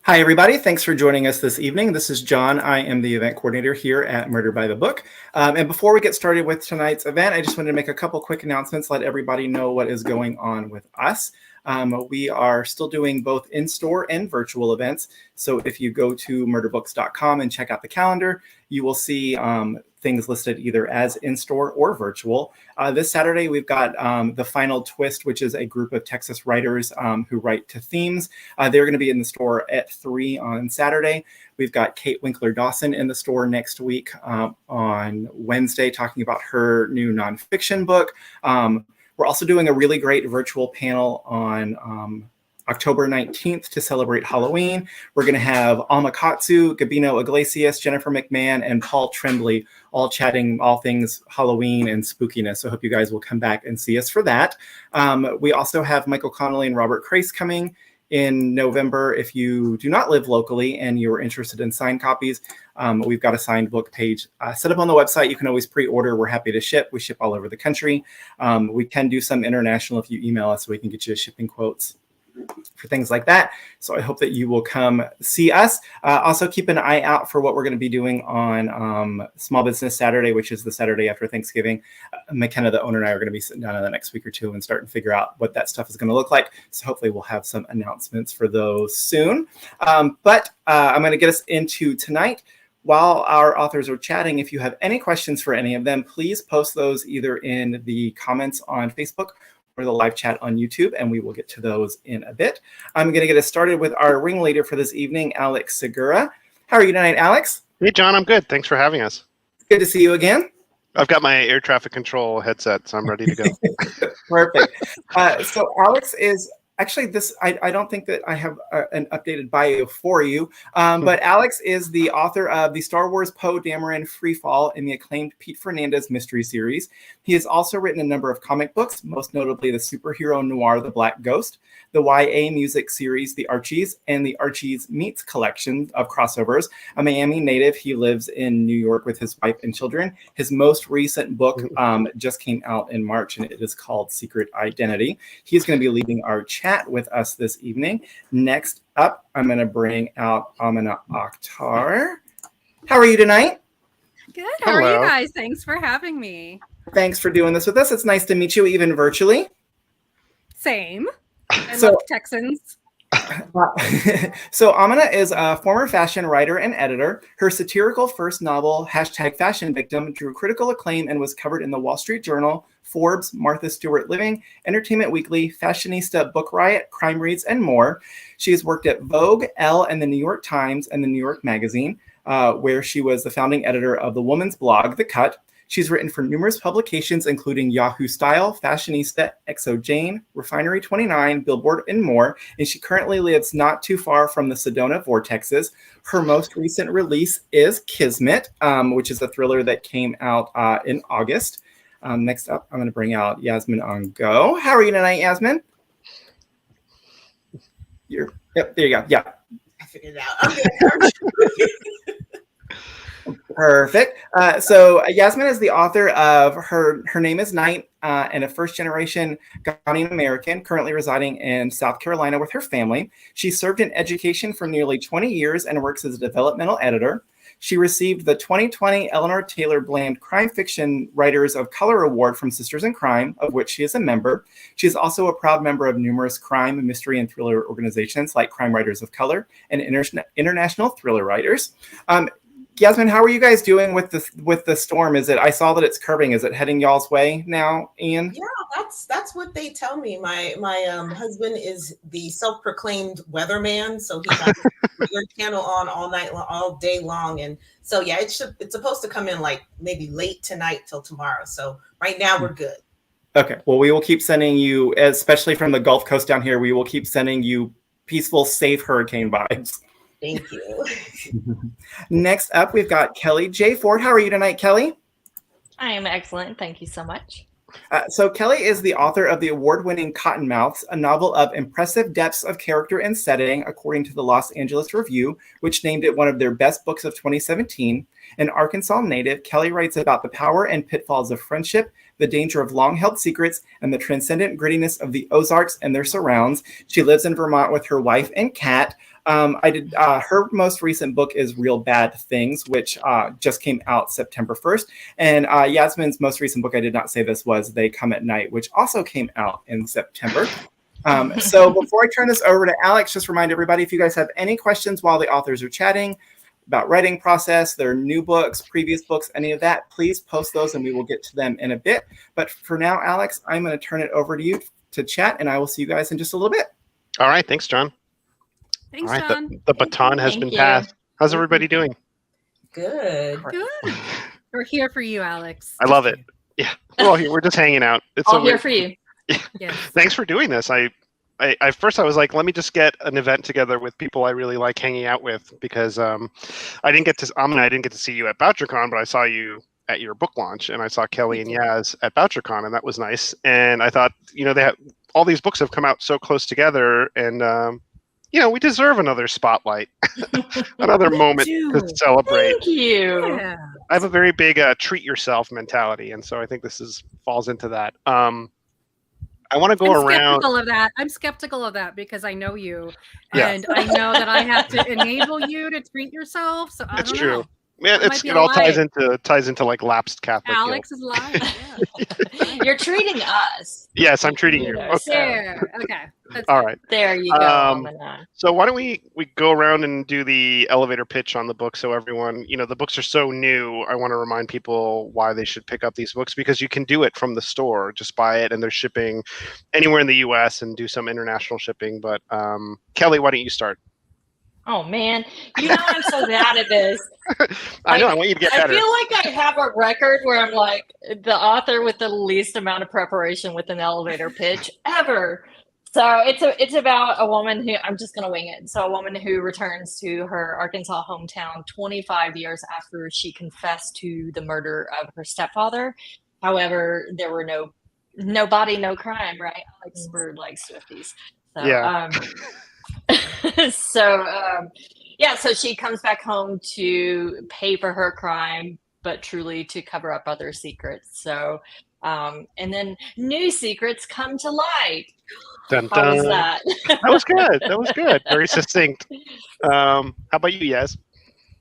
Hi, everybody. Thanks for joining us this evening. This is John. I am the event coordinator here at Murder by the Book. And before we get started with tonight's event, I just wanted to make a couple quick announcements, let everybody know what is going on with us. We are still doing both in-store and virtual events. So if you go to murderbooks.com and check out the calendar, you will see things listed either as in-store or virtual. This Saturday, we've got The Final Twist, which is a group of Texas writers who write to themes. They're going to be in the store at 3 on Saturday. We've got Kate Winkler-Dawson in the store next week on Wednesday, talking about her new nonfiction book. We're also doing a really great virtual panel on October 19th to celebrate Halloween. We're going to have Alma Katsu, Gabino Iglesias, Jennifer McMahon, and Paul Tremblay all chatting all things Halloween and spookiness. So I hope you guys will come back and see us for that. We also have Michael Connolly and Robert Crace coming in November. If you do not live locally and you're interested in signed copies, we've got a signed book page set up on the website. You can always pre-order. We're happy to ship. We ship all over the country. We can do some international if you email us, so we can get you shipping quotes for things like that. So I hope that you will come see us. Also keep an eye out for what we're going to be doing on Small Business Saturday, which is the Saturday after Thanksgiving. McKenna, the owner, and I are going to be sitting down in the next week or two and starting to figure out what that stuff is going to look like. So hopefully we'll have some announcements for those soon. But I'm going to get us into tonight. While our authors are chatting, if you have any questions for any of them, please post those either in the comments on Facebook or the live chat on YouTube, and we will get to those in a bit. I'm going to get us started with our ringleader for this evening, Alex Segura. How are you tonight, Alex? Hey, John, I'm good. Thanks for having us. Good to see you again. I've got my air traffic control headset, so I'm ready to go. Perfect. So Alex is... Actually, I don't think that I have an updated bio for you, but Alex is the author of the Star Wars Poe Dameron Freefall and the acclaimed Pete Fernandez mystery series. He has also written a number of comic books, most notably the superhero noir The Black Ghost, the YA music series The Archies, and the Archies Meets collection of crossovers. A Miami native, he lives in New York with his wife and children. His most recent book just came out in March, and it is called Secret Identity. He's going to be leading our chat with us this evening. Next up, I'm going to bring out Amina Akhtar. How are you tonight? Good. How are you guys? Thanks for having me. Thanks for doing this with us. It's nice to meet you, even virtually. Same. I love Texans. So Amina is a former fashion writer and editor. Her satirical first novel, #Fashion Victim, drew critical acclaim and was covered in the Wall Street Journal, Forbes, Martha Stewart Living, Entertainment Weekly, Fashionista, Book Riot, CrimeReads, and more. She has worked at Vogue, Elle, and the New York Times and the New York Magazine, where she was the founding editor of the woman's blog, The Cut. She's written for numerous publications, including Yahoo Style, Fashionista, xoJane, Refinery 29, Billboard, and more. And she currently lives not too far from the Sedona vortexes. Her most recent release is Kismet, which is a thriller that came out in August. Next up, I'm going to bring out Yasmin Angoe. How are you tonight, Yasmin? Yep, there you go. Yeah. I figured it out. Perfect. So Yasmin is the author of Her Name is Night and a first-generation Ghanaian American currently residing in South Carolina with her family. She served in education for nearly 20 years and works as a developmental editor. She received the 2020 Eleanor Taylor Bland Crime Fiction Writers of Color Award from Sisters in Crime, of which she is a member. She is also a proud member of numerous crime, mystery, and thriller organizations like Crime Writers of Color and International Thriller Writers. Yasmin, how are you guys doing with the storm? I saw that it's curving. Is it heading y'all's way now, Ian? Yeah, that's what they tell me. My husband is the self-proclaimed weatherman, so he has your channel on all day long, and so yeah, it's supposed to come in like maybe late tonight till tomorrow. So right now we're good. Okay, well, we will keep sending you, especially from the Gulf Coast down here, we will keep sending you peaceful, safe hurricane vibes. Thank you. Next up, we've got Kelly J. Ford. How are you tonight, Kelly? I am excellent. Thank you so much. So Kelly is the author of the award-winning Cottonmouths, a novel of impressive depths of character and setting, according to the Los Angeles Review, which named it one of their best books of 2017. An Arkansas native, Kelly writes about the power and pitfalls of friendship, the danger of long-held secrets, and the transcendent grittiness of the Ozarks and their surrounds. She lives in Vermont with her wife and cat. I did her most recent book is Real Bad Things, which just came out September 1st. And Yasmin's most recent book, I did not say this, was They Come at Night, which also came out in September. So before I turn this over to Alex, just remind everybody, if you guys have any questions while the authors are chatting about writing process, their new books, previous books, any of that, please post those and we will get to them in a bit. But for now, Alex, I'm going to turn it over to you to chat, and I will see you guys in just a little bit. All right. Thanks, John. Thanks, All right. John. The baton has been passed. How's everybody doing? Good. Good. We're here for you, Alex. I love it. Yeah. We're all here. We're just hanging out. It's All here for you. Yes. Thanks for doing this. I first I was like, let me just get an event together with people I really like hanging out with, because I didn't get to see you at BoucherCon, but I saw you at your book launch, and I saw Kelly and Yaz at BoucherCon, and that was nice. And I thought, they have all these books have come out so close together, and we deserve another spotlight, another moment to celebrate. Thank you. Yeah. I have a very big treat yourself mentality, and so I think this falls into that. I want to go around. I'm skeptical of that because I know you, and I know that I have to enable you to treat yourself. So It's don't true. know. Man, it all ties into like lapsed Catholic. Alex is lying. Yeah. You're treating us. Yes, I'm treating you. Okay. There. Okay. That's All good. right. There you go. Amina. So why don't we go around and do the elevator pitch on the book, so everyone, the books are so new. I want to remind people why they should pick up these books, because you can do it from the store. Just buy it, and they're shipping anywhere in the U.S. and do some international shipping. But Kelly, why don't you start? Oh man, I'm so bad at this. I know. I want you to get better. I feel like I have a record where I'm like the author with the least amount of preparation with an elevator pitch ever. So it's about a woman who, I'm just gonna wing it. So a woman who returns to her Arkansas hometown 25 years after she confessed to the murder of her stepfather. However, there were no body, no crime, right? Alex Bird likes Swifties. So, Yeah. So she comes back home to pay for her crime, but truly to cover up other secrets. So, and then new secrets come to light. Dun, How was dun. that? That was good. That was good. Very succinct. How about you, Yaz?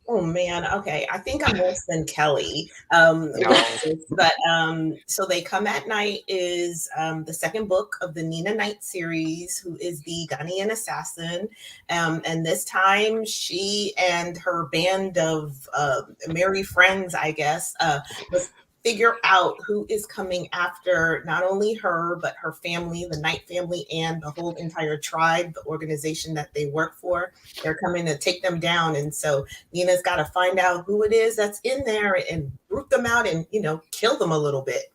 Oh man, okay. I think I'm worse than Kelly. No. But so They Come at Night is the second book of the Nina Knight series, who is the Ghanaian Assassin. And this time she and her band of merry friends, I guess, was figure out who is coming after not only her, but her family, the Knight family, and the whole entire tribe, the organization that they work for. They're coming to take them down. And so Nina's got to find out who it is that's in there and root them out and, kill them a little bit.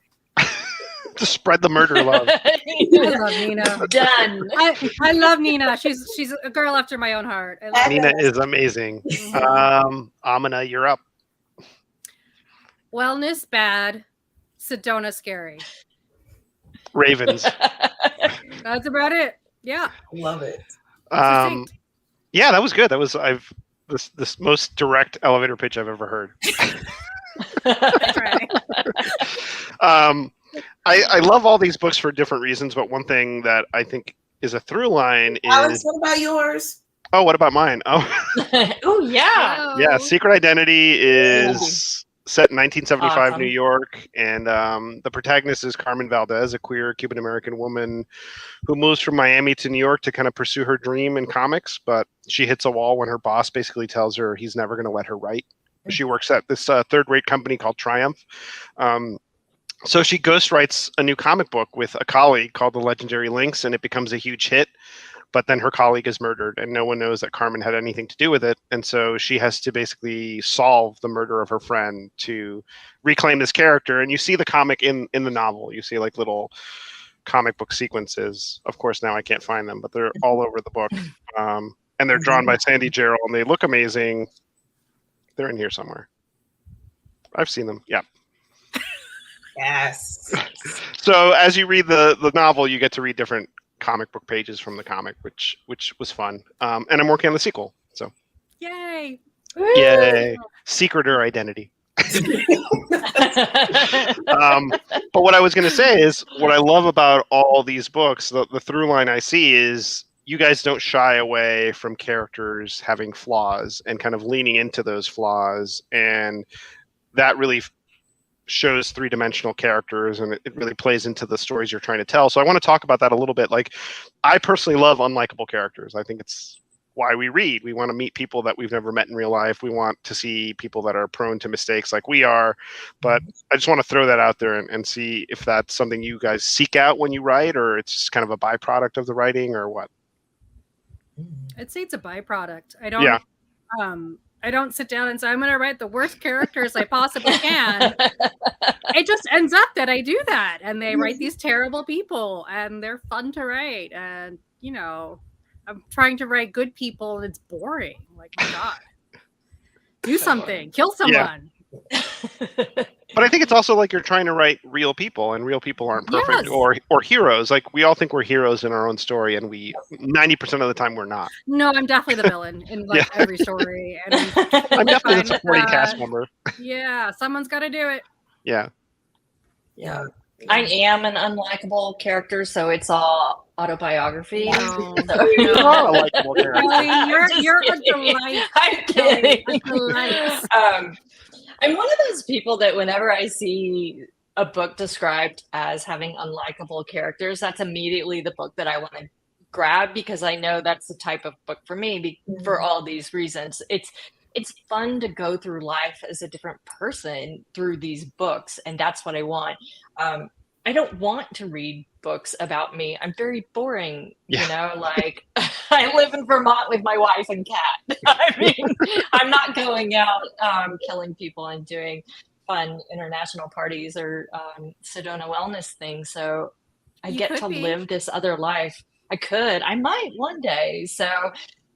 Just spread the murder love. I love Nina. Done. I love Nina. She's a girl after my own heart. I love Nina is amazing. Amina, you're up. Wellness bad, Sedona scary. Ravens. That's about it. Yeah. Love it. Yeah, that was good. That was this most direct elevator pitch I've ever heard. That's right. I love all these books for different reasons, but one thing that I think is a through line is. Alex, what about yours? Oh, what about mine? Oh, Oh yeah. yeah. Secret Identity is set in 1975 Awesome. New York, and the protagonist is Carmen Valdez, a queer Cuban-American woman who moves from Miami to New York to kind of pursue her dream in comics, but she hits a wall when her boss basically tells her he's never going to let her write. She works at this third-rate company called Triumph. So she ghostwrites a new comic book with a colleague called The Legendary Lynx, and it becomes a huge hit. But then her colleague is murdered, and no one knows that Carmen had anything to do with it. And so she has to basically solve the murder of her friend to reclaim this character. And you see the comic in the novel. You see like little comic book sequences. Of course, now I can't find them, but they're all over the book. And they're drawn by Sandy Gerald, and they look amazing. They're in here somewhere. I've seen them. Yeah. Yes. So as you read the novel, you get to read different comic book pages from the comic, which was fun. And I'm working on the sequel. So Yay. yay. Secret or Identity. But what I was going to say is what I love about all these books, the through line I see is you guys don't shy away from characters having flaws and kind of leaning into those flaws, and that really shows three-dimensional characters, and it really plays into the stories you're trying to tell. So I want to talk about that a little bit. Like, I personally love unlikable characters. I think it's why we read. We want to meet people that we've never met in real life. We want to see people that are prone to mistakes like we are. But I just want to throw that out there and see if that's something you guys seek out when you write, or it's just kind of a byproduct of the writing, or what. I'd say it's a byproduct. I don't sit down and say, I'm going to write the worst characters I possibly can. It just ends up that I do that. And they write these terrible people, and they're fun to write. And, you know, I'm trying to write good people, and it's boring. Like, my God. Do something. Kill someone. Yeah. But I think it's also like you're trying to write real people, and real people aren't perfect, or heroes. Like, we all think we're heroes in our own story, and 90% of the time we're not. No, I'm definitely the villain in like every story. And I'm definitely the supporting cast member. Yeah, someone's got to do it. Yeah. Yeah. I am an unlikable character, so it's all autobiography. No. You are a likable character. You're a delight. I'm kidding. A delight. I'm one of those people that whenever I see a book described as having unlikable characters, that's immediately the book that I want to grab, because I know that's the type of book for me for all these reasons. It's fun to go through life as a different person through these books, and that's what I want. I don't want to read books about me. I'm very boring, you know, like I live in Vermont with my wife and cat. I mean, I'm not going out killing people and doing fun international parties or Sedona wellness things. So I get to live this other life. I might one day. So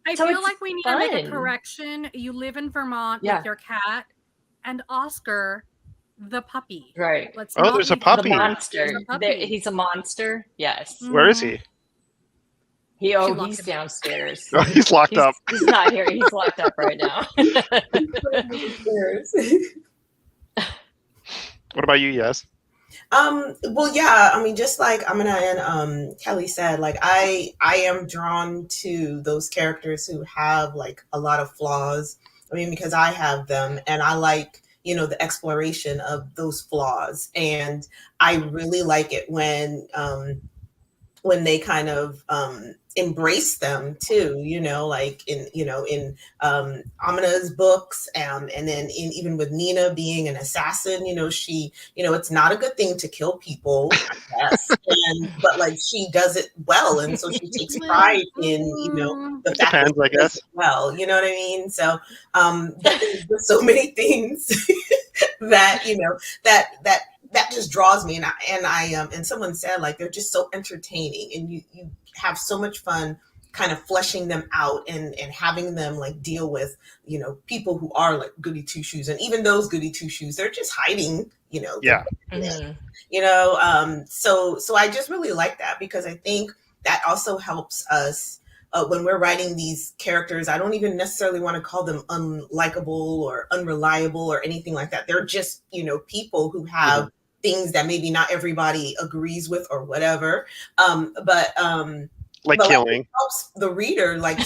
I feel like we need to make a correction. You live in Vermont with your cat, and Oscar, the puppy. Right. There's a puppy. The monster. He's a monster. Yes. Where is he? He's downstairs. Oh, he's locked up. He's not here. He's locked up right now. What about you, Yes? Well, yeah, I mean, just like Amina and Kelly said, like I am drawn to those characters who have like a lot of flaws. I mean, because I have them, and I like, you know, the exploration of those flaws. And I really like it when they kind of embrace them too, you know, like in Amina's books, and then even with Nina being an assassin, you know, she, you know, it's not a good thing to kill people, yes, but like she does it well, and so she takes pride in, you know, the fact that I guess. Well, you know what I mean? So there's so many things that, you know, that just draws me, and someone said, like, they're just so entertaining, and you have so much fun kind of fleshing them out and having them like deal with, you know, people who are like goody two shoes, and even those goody two shoes, they're just hiding, you know. You know, so I just really like that, because I think that also helps us when we're writing these characters. I don't even necessarily want to call them unlikable or unreliable or anything like that. They're just, you know, people who have things that maybe not everybody agrees with or whatever. But killing, it helps the reader, like,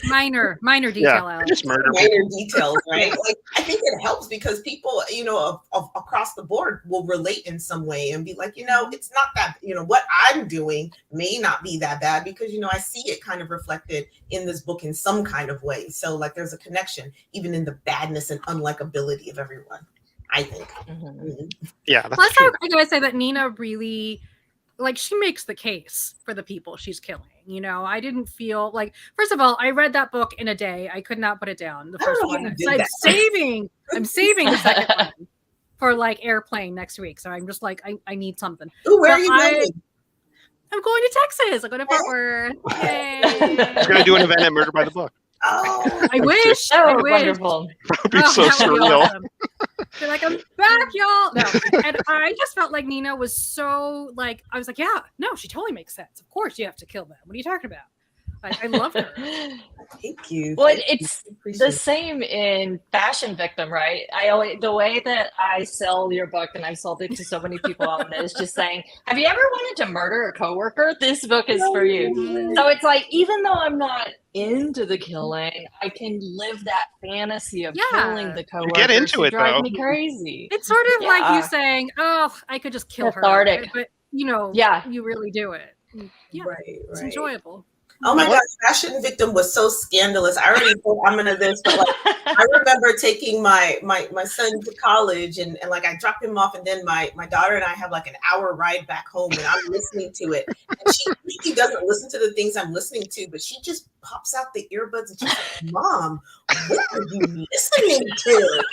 minor detail out. Just murder minor details, right? Like, I think it helps because people, you know, across the board will relate in some way and be like, you know, it's not that, you know, what I'm doing may not be that bad, because, you know, I see it kind of reflected in this book in some kind of way. So like there's a connection even in the badness and unlikability of everyone, I think. Yeah. That's Plus, true. I gotta say that Nina really, like, she makes the case for the people she's killing. You know, I didn't feel like, first of all, I read that book in a day. I could not put it down. The first one. So I'm saving the second one for like Airplane next week. So I'm just like, I need something. Ooh, where are you going? I'm going to Texas. I'm going to Fort Worth. Yay. We're going to do an event at Murder by the Book. Oh, I wish. Wonderful. That would be so surreal. Awesome. They're like, I'm back, y'all. No. And I just felt like Nina was so like, I was like, yeah, no, she totally makes sense. Of course you have to kill them. What are you talking about? I love her. Thank you. Well, Thank you. it's Appreciate the same in Fashion Victim, right? The way that I sell your book, and I've sold it to so many people on this, just saying, have you ever wanted to murder a coworker? This book is for you. So it's like, even though I'm not into the killing, I can live that fantasy of killing the coworkers. Get into it, drive though. me crazy. It's sort of like you saying, "Oh, I could just kill Cathartic. her," but you really do it. Yeah, Right. it's enjoyable. Oh my gosh, Fashion Victim was so scandalous. I already told Amina this, but like I remember taking my son to college and like I dropped him off, and then my daughter and I have like an hour ride back home, and I'm listening to it. And she really doesn't listen to the things I'm listening to, but she just pops out the earbuds and she's like, "Mom, what are you listening to?"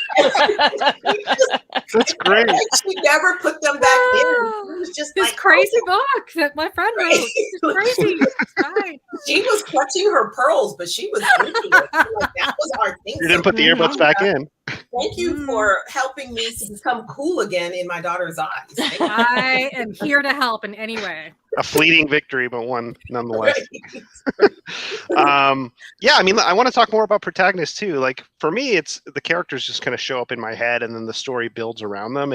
That's great. She never put them back in. It was just this like, crazy book that my friend wrote. It's crazy. It's right. She was clutching her pearls, but she was into it. Like, that was our thing. You didn't put the earbuds back in. Thank you for helping me to become cool again in my daughter's eyes. I am here to help in any way. A fleeting victory, but one nonetheless. Yeah, I mean, I want to talk more about protagonists too. Like for me, it's the characters just kind of show up in my head, and then the story builds around them.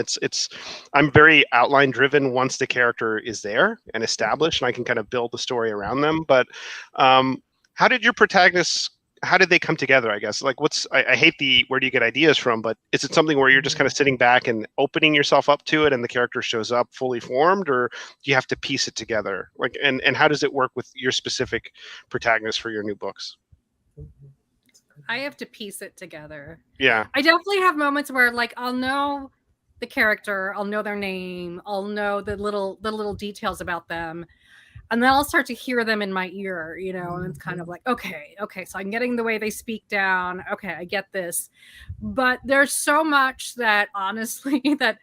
I'm very outline driven once the character is there and established, and I can kind of build the story around them. But how did your protagonists? How did they come together? I guess like I hate the where do you get ideas from, but is it something where you're just kind of sitting back and opening yourself up to it, and the character shows up fully formed, or do you have to piece it together? Like, and how does it work with your specific protagonist for your new books? I have to piece it together. Yeah, I definitely have moments where like I'll know the character, I'll know their name, I'll know the little details about them. And then I'll start to hear them in my ear, and it's kind of like, okay, so I'm getting the way they speak down. Okay, I get this. But there's so much that honestly that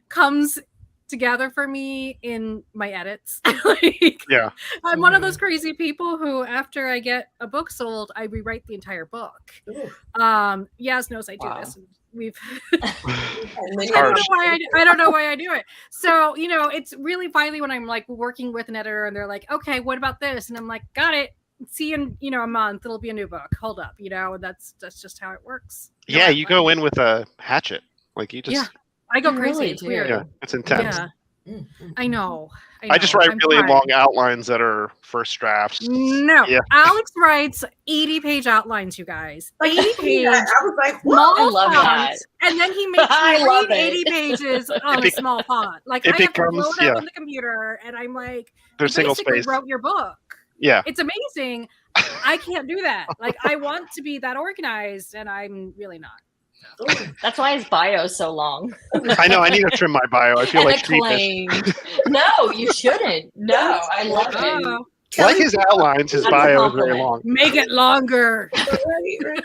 comes together for me in my edits. I'm one of those crazy people who, after I get a book sold, I rewrite the entire book. Yas knows I do this. I don't know why I do it. So, it's really finally when I'm like working with an editor and they're like, okay, what about this? And I'm like, got it. See you in, a month. It'll be a new book. Hold up. And that's just how it works. Yeah. You go in with a hatchet. Like you just, I go crazy. It's weird. Yeah. It's intense. Yeah. I know. I just write really long outlines that are first drafts. No, Alex writes 80-page outlines, you guys. 80-page. I was like, what? I love that. And then he makes me read 80 pages on a small font. Like I have to load up on the computer, and I'm like, there's single space. Wrote your book. Yeah, it's amazing. I can't do that. Like I want to be that organized, and I'm really not. That's why his bio is so long. I know. I need to trim my bio. I feel like acclaim. No, you shouldn't. No, I love it. Like his outlines, his bio is very long. Make it longer. Right.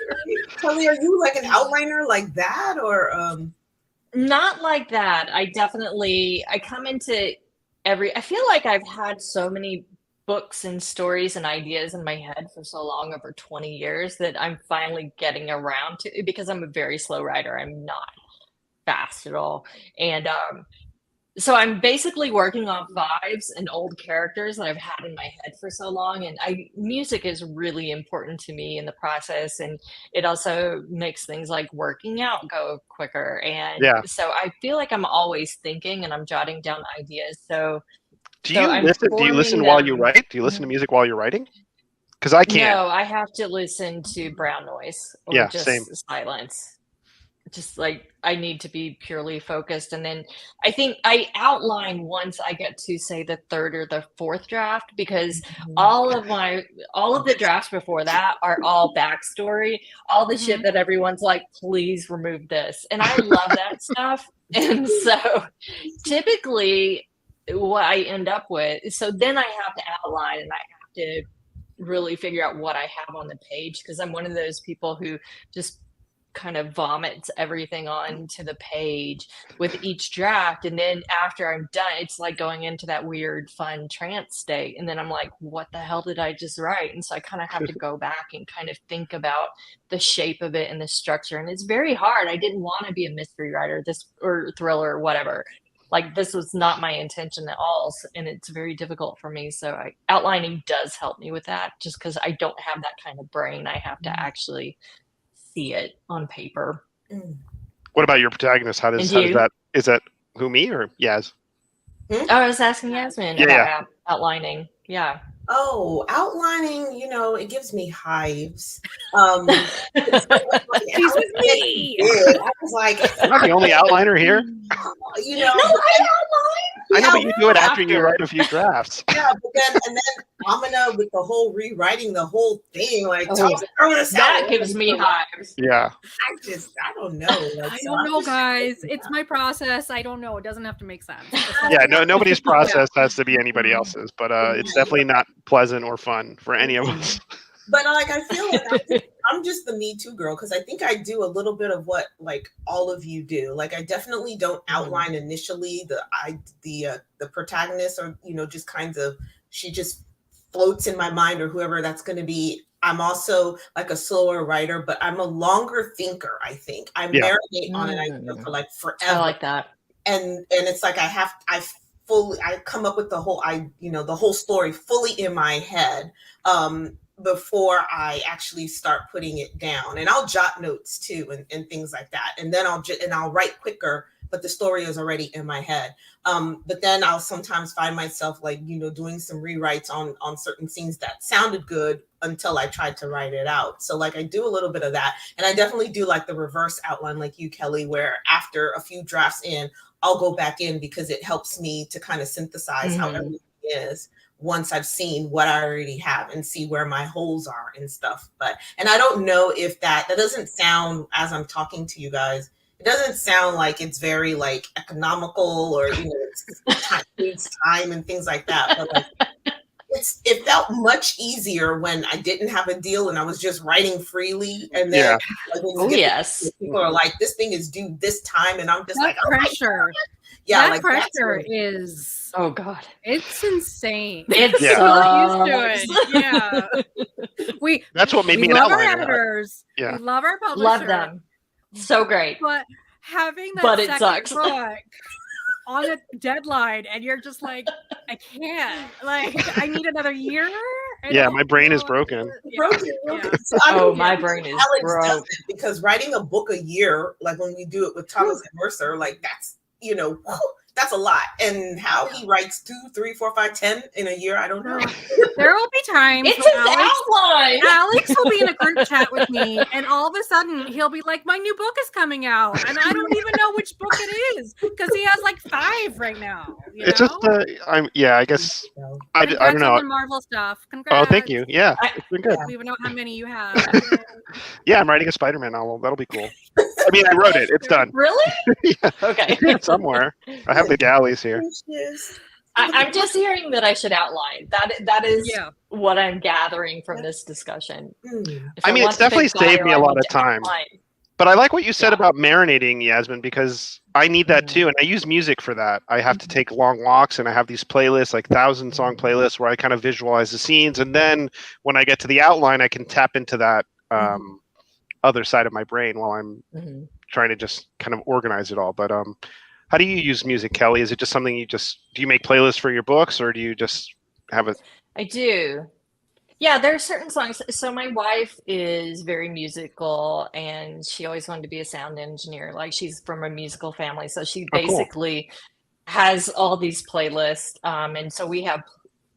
Kelly, are you like an outliner like that, or not like that? I come into I feel like I've had so many books and stories and ideas in my head for so long, over 20 years, that I'm finally getting around to it, because I'm a very slow writer. I'm not fast at all. And so I'm basically working on vibes and old characters that I've had in my head for so long. And music is really important to me in the process. And it also makes things like working out go quicker. And so I feel like I'm always thinking and I'm jotting down ideas. So do you listen while you write? Do you listen to music while you're writing? Because I can't. No, I have to listen to brown noise or silence. Just like I need to be purely focused. And then I think I outline once I get to say the third or the fourth draft, because all of the drafts before that are all backstory, all the shit that everyone's like, please remove this. And I love that stuff. And so typically what I end up with, so then I have to outline and I have to really figure out what I have on the page, because I'm one of those people who just kind of vomits everything onto the page with each draft. And then after I'm done, it's like going into that weird fun trance state. And then I'm like, what the hell did I just write? And so I kind of have to go back and kind of think about the shape of it and the structure. And it's very hard. I didn't want to be a mystery writer or thriller or whatever. like this was not my intention at all, and it's very difficult for me. So outlining does help me with that, just because I don't have that kind of brain. I have to actually see it on paper. What about your protagonist? How does that, is that who, me or Yaz? Oh, I was asking Yasmin about outlining. Yeah. Oh, outlining, you know, it gives me hives. She's with me. I was like, I'm not the only outliner here. You know, No, I outline. I know, but you do it after you write a few drafts. Yeah, but then Amina with the whole rewriting the whole thing, like that gives me hives. Yeah. I don't know. Like, I don't know, guys. It's my process. I don't know. It doesn't have to make sense. Yeah, nobody's process has to be anybody else's, but it's definitely not pleasant or fun for any of us. But like, I feel like I'm just the Me Too girl, because I think I do a little bit of what like all of you do. Like, I definitely don't outline initially the protagonist, or you know, just kinds of, she just floats in my mind, or whoever that's going to be. I'm also like a slower writer, but I'm a longer thinker. I think I marinate on an idea for like forever. I like that. And it's like I come up with the whole story fully in my head before I actually start putting it down. And I'll jot notes too and things like that. And then I'll write quicker, but the story is already in my head. But then I'll sometimes find myself like, you know, doing some rewrites on certain scenes that sounded good until I tried to write it out. So like, I do a little bit of that. And I definitely do like the reverse outline like you, Kelly, where after a few drafts in, I'll go back in, because it helps me to kind of synthesize how everything is once I've seen what I already have and see where my holes are and stuff. And I don't know if that doesn't sound, as I'm talking to you guys, it doesn't sound like it's very like economical, or, you know, it's time and things like that. But like, it felt much easier when I didn't have a deal and I was just writing freely. And then people are like, this thing is due this time, and I'm just that like, pressure. Yeah, that like pressure is, oh god, it's insane. It's so used to it. Yeah. That's what made me an love our outliner. editors. Yeah. We love our publisher. Love them. So great. But having that But it second sucks. book on a deadline, and you're just like, I can't. Like, I need another year. My brain is broken. So my brain is broke. Because writing a book a year, like when we do it with Thomas and Mercer, like that's, you know, that's a lot. And how he writes 2, 3, 4, 5, 10 in a year, I don't know. There will be times it's an outline. Alex will be in a group chat with me, and all of a sudden he'll be like, my new book is coming out, and I don't even know which book it is, because he has like 5 right now. It's just I guess I don't know. On Marvel stuff. Congrats. Oh, thank you. Yeah, it's been good. I don't even know how many you have. Yeah, I'm writing a Spider-Man novel. That'll be cool. I mean, I wrote it. It's done. Really? Yeah. Okay. Somewhere. I have the galleys here. I'm just hearing that I should outline. That is what I'm gathering from this discussion. I mean, it's definitely saved me a lot of time. But I like what you said about marinating, Yasmin, because I need that too. And I use music for that. I have to take long walks, and I have these playlists, like 1,000-song playlists, where I kind of visualize the scenes. And then when I get to the outline, I can tap into that other side of my brain while I'm trying to just kind of organize it all. But how do you use music, Kelly? Is it just something do you make playlists for your books, or do you just have a... I do. Yeah, there are certain songs. So my wife is very musical, and she always wanted to be a sound engineer. Like, she's from a musical family. So she basically has all these playlists. And so we have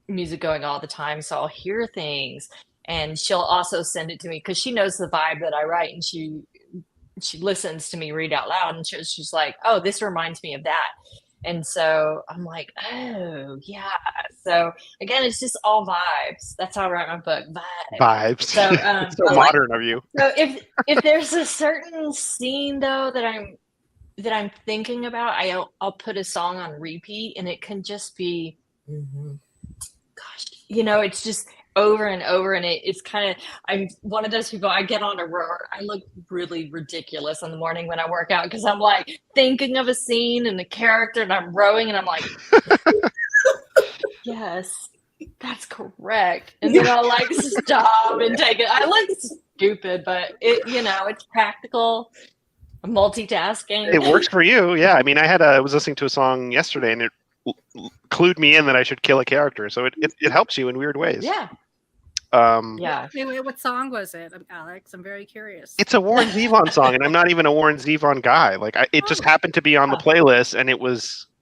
music going all the time. So I'll hear things, and she'll also send it to me, because she knows the vibe that I write, and she listens to me read out loud, and she's like, oh, this reminds me of that. And so I'm like, oh yeah. So again, it's just all vibes. That's how I write my book. Vibes. So, so modern of you. So if there's a certain scene though that I'm thinking about, I'll put a song on repeat, and it can just be, gosh, you know, it's just over and over, and it's kind of, I'm one of those people, I get on a rower. I look really ridiculous in the morning when I work out, because I'm like thinking of a scene and the character, and I'm rowing, and I'm like, yes, that's correct. And then I'll like stop and take it. I look stupid, but it's practical. Multitasking. It works for you, yeah. I mean, I was listening to a song yesterday, and it clued me in that I should kill a character. So it helps you in weird ways. Yeah. Yeah. Wait, what song was it, Alex? I'm very curious. It's a Warren Zevon song, and I'm not even a Warren Zevon guy. Like, it just happened to be on the playlist, and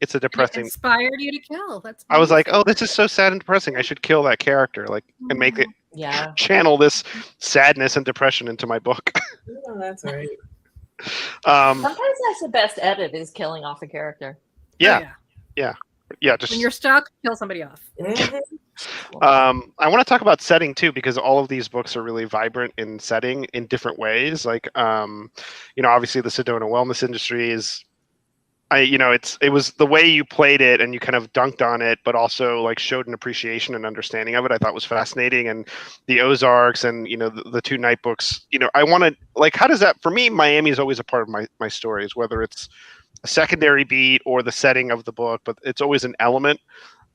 it's a depressing. It inspired you to kill. That's. I was like, oh, this is so sad and depressing. I should kill that character, like, and make it channel this sadness and depression into my book. Oh, that's right. Sometimes that's the best edit is killing off a character. Yeah. Just when you're stuck, kill somebody off. I want to talk about setting too, because all of these books are really vibrant in setting in different ways. Like, obviously the Sedona wellness industry is, it was the way you played it and you kind of dunked on it, but also like showed an appreciation and understanding of it. I thought was fascinating. And the Ozarks and, the two night books, I want to, like, how does that, for me, Miami is always a part of my stories, whether it's a secondary beat or the setting of the book, but it's always an element.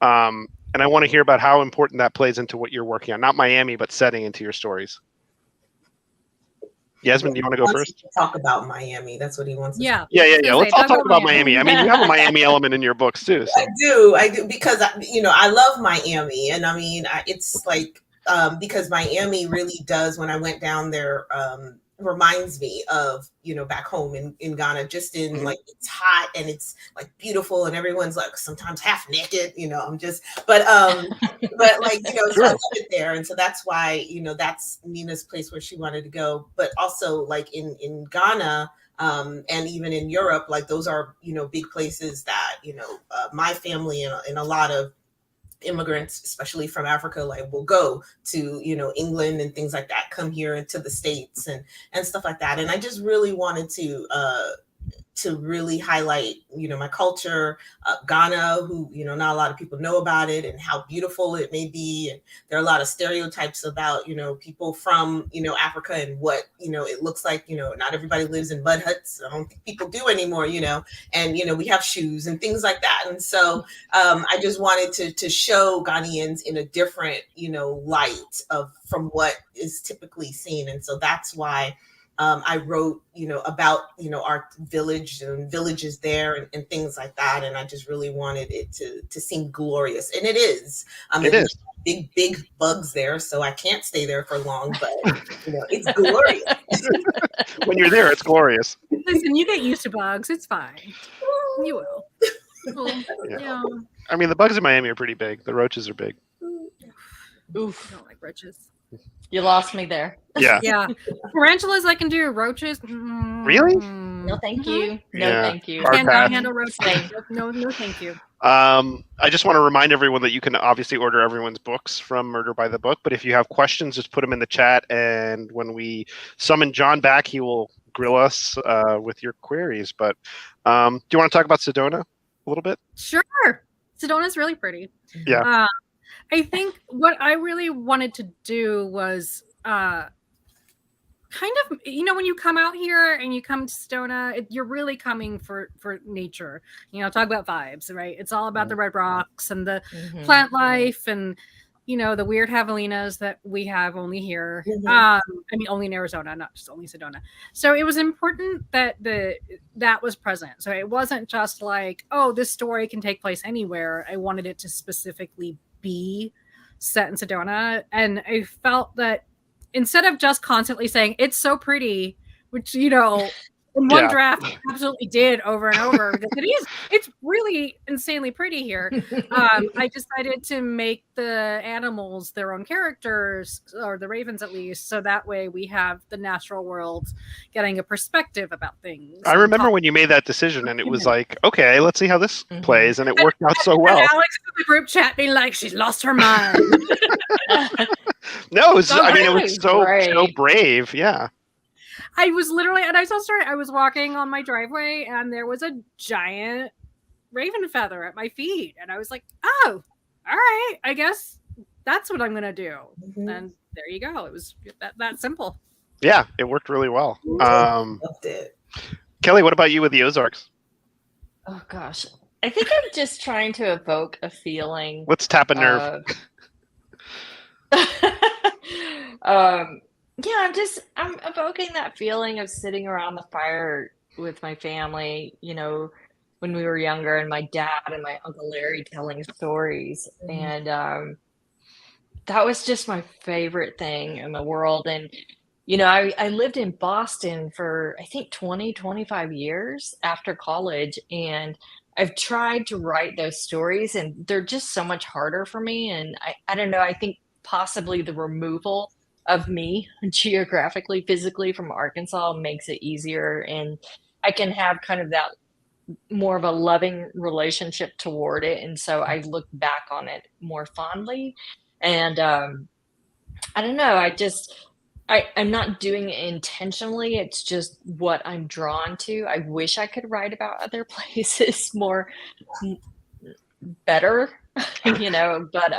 And I want to hear about how important that plays into what you're working on, not Miami, but setting into your stories. Yasmin, do you want to go first? Talk about Miami. That's what he wants. Yeah. Let's all talk about Miami. I mean, you have a Miami element in your books too. So. I do because I love Miami, and I mean, it's like because Miami really does. When I went down there, reminds me of back home in Ghana, just in like it's hot and it's like beautiful and everyone's like sometimes half naked, but like so I love it there, and so that's why that's Nina's place where she wanted to go, but also like in Ghana and even in Europe, like those are big places that my family and a lot of immigrants, especially from Africa, like will go to England and things like that, come here into the States and stuff like that. And I just really wanted to really highlight my culture, Ghana, who not a lot of people know about it and how beautiful it may be. And there are a lot of stereotypes about people from Africa and what it looks like. Not everybody lives in mud huts. I don't think people do anymore. And we have shoes and things like that. And so I just wanted to show Ghanaians in a different light from what is typically seen. And so that's why I wrote, about, our village and villages there and things like that. And I just really wanted it to seem glorious. And it is. It is. Big bugs there. So I can't stay there for long, but, it's glorious. When you're there, it's glorious. Listen, you get used to bugs. It's fine. You will. Yeah. I mean, the bugs in Miami are pretty big. The roaches are big. Oof. I don't like roaches. You lost me there. Yeah. Tarantulas I can do. Roaches. Really? No, thank you. No, thank you. Cannot handle roaches. No, thank you. I just want to remind everyone that you can obviously order everyone's books from Murder by the Book, but if you have questions, just put them in the chat, and when we summon John back, he will grill us with your queries. But do you want to talk about Sedona a little bit? Sure. Sedona's really pretty. Yeah. I think what I really wanted to do was kind of, when you come out here and you come to Sedona, you're really coming for nature. Talk about vibes, right? It's all about the red rocks and the plant life and, the weird javelinas that we have only here. Only in Arizona, not just only Sedona. So it was important that that was present. So it wasn't just like, oh, this story can take place anywhere. I wanted it to specifically be set in Sedona, and I felt that instead of just constantly saying it's so pretty, which in one draft absolutely did over and over, because it's really insanely pretty here. I decided to make the animals their own characters, or the ravens at least, so that way we have the natural world getting a perspective about things. I remember when you made that decision, and it was like, okay, let's see how this plays, and it worked out so well. And Alex in the group chat being like, she's lost her mind. No, it was so brave. Yeah. I was literally, and I was walking on my driveway, and there was a giant raven feather at my feet, and I was like, oh, all right, I guess that's what I'm gonna do. And there you go. It was that simple. Yeah, it worked really well. Loved it. Kelly, what about you with the Ozarks? Oh gosh, I think I'm just trying to evoke a feeling. Let's tap a nerve. Yeah, I'm evoking that feeling of sitting around the fire with my family, you know, when we were younger, and my dad and my Uncle Larry telling stories. And that was just my favorite thing in the world. And, you know, I lived in Boston for, I think, 25 years after college. And I've tried to write those stories, and they're just so much harder for me. And I don't know, I think possibly the removal of me geographically, physically from Arkansas makes it easier. And I can have kind of that more of a loving relationship toward it. And so I look back on it more fondly. And I don't know, I'm not doing it intentionally. It's just what I'm drawn to. I wish I could write about other places more better, you know, but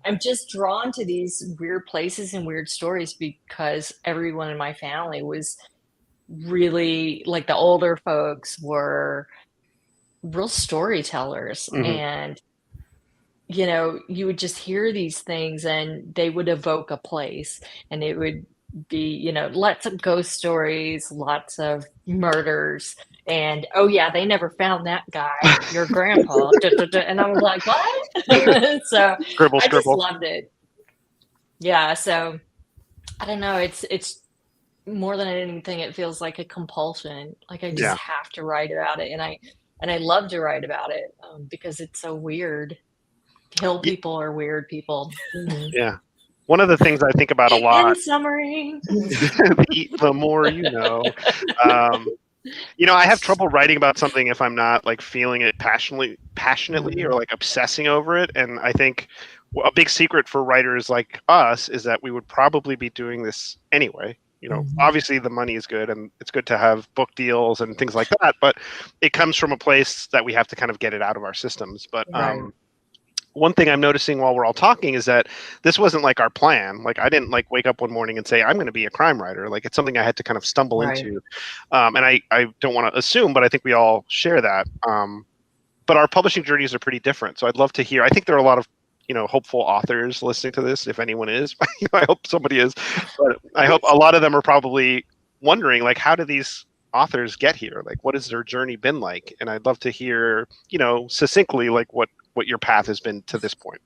I'm just drawn to these weird places and weird stories because everyone in my family was really, like, the older folks were real storytellers. And, you know, you would just hear these things and they would evoke a place, and it would be, you know, lots of ghost stories, lots of murders, and oh yeah, they never found that guy, your grandpa. And I was like, what? So Scribble, I just scribble. loved it. Yeah, so I don't know, it's more than anything, it feels like a compulsion. Like I just have to write about it, and I love to write about it because it's so weird. Hill people are weird people. Yeah. One of the things I think about a lot. In summary, the more you know. You know, I have trouble writing about something if I'm not like feeling it passionately or like obsessing over it. And I think a big secret for writers like us is that we would probably be doing this anyway. You know, obviously the money is good and it's good to have book deals and things like that, but it comes from a place that we have to kind of get it out of our systems. But one thing I'm noticing while we're all talking is that this wasn't like our plan. Like I didn't like wake up one morning and say, I'm going to be a crime writer. Like it's something I had to kind of stumble into. And I don't want to assume, but I think we all share that. But our publishing journeys are pretty different. So I'd love to hear, I think there are a lot of, you know, hopeful authors listening to this. If anyone is, I hope somebody is, but I hope a lot of them are probably wondering, like, how do these authors get here? Like, what has their journey been like? And I'd love to hear, you know, succinctly, like what your path has been to this point.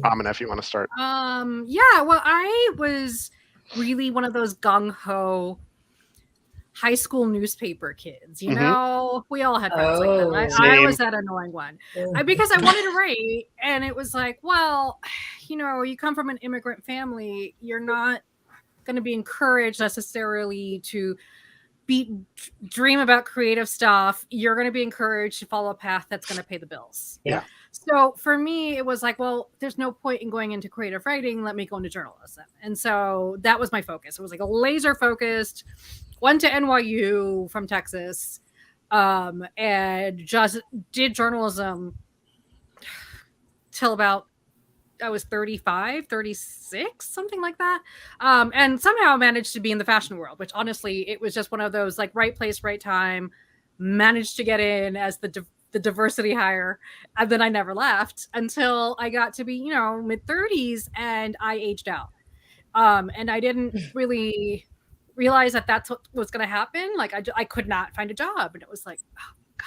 Amina, if you want to start. Yeah, well, I was really one of those gung-ho high school newspaper kids, you know. We all had friends like that. I was that annoying one because I wanted to write, and it was like, well, you know, you come from an immigrant family, you're not going to be encouraged necessarily to dream about creative stuff. You're going to be encouraged to follow a path that's going to pay the bills. Yeah. So for me, it was like, well, there's no point in going into creative writing. Let me go into journalism. And so that was my focus. It was like a laser focused. Went to NYU from Texas, and just did journalism till about I was 35, 36, something like that. And somehow managed to be in the fashion world, which honestly, it was just one of those like right place, right time, managed to get in as the diversity hire. And then I never left until I got to be, you know, mid 30s and I aged out. And I didn't really realize that that's what was going to happen. Like I could not find a job, and it was like, oh God.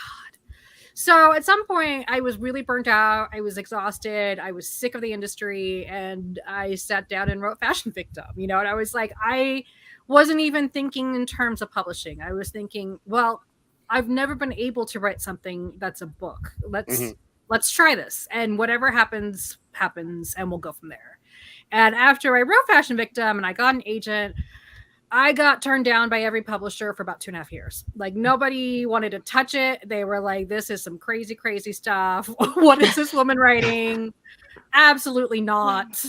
So at some point I was really burnt out. I was exhausted. I was sick of the industry, and I sat down and wrote Fashion Victim, you know, and I was like, I wasn't even thinking in terms of publishing. I was thinking, well, I've never been able to write something that's a book. Let's try this. And whatever happens, and we'll go from there. And after I wrote Fashion Victim and I got an agent, I got turned down by every publisher for about 2.5 years. Like nobody wanted to touch it. They were like, this is some crazy, crazy stuff. What is this woman writing? Absolutely not.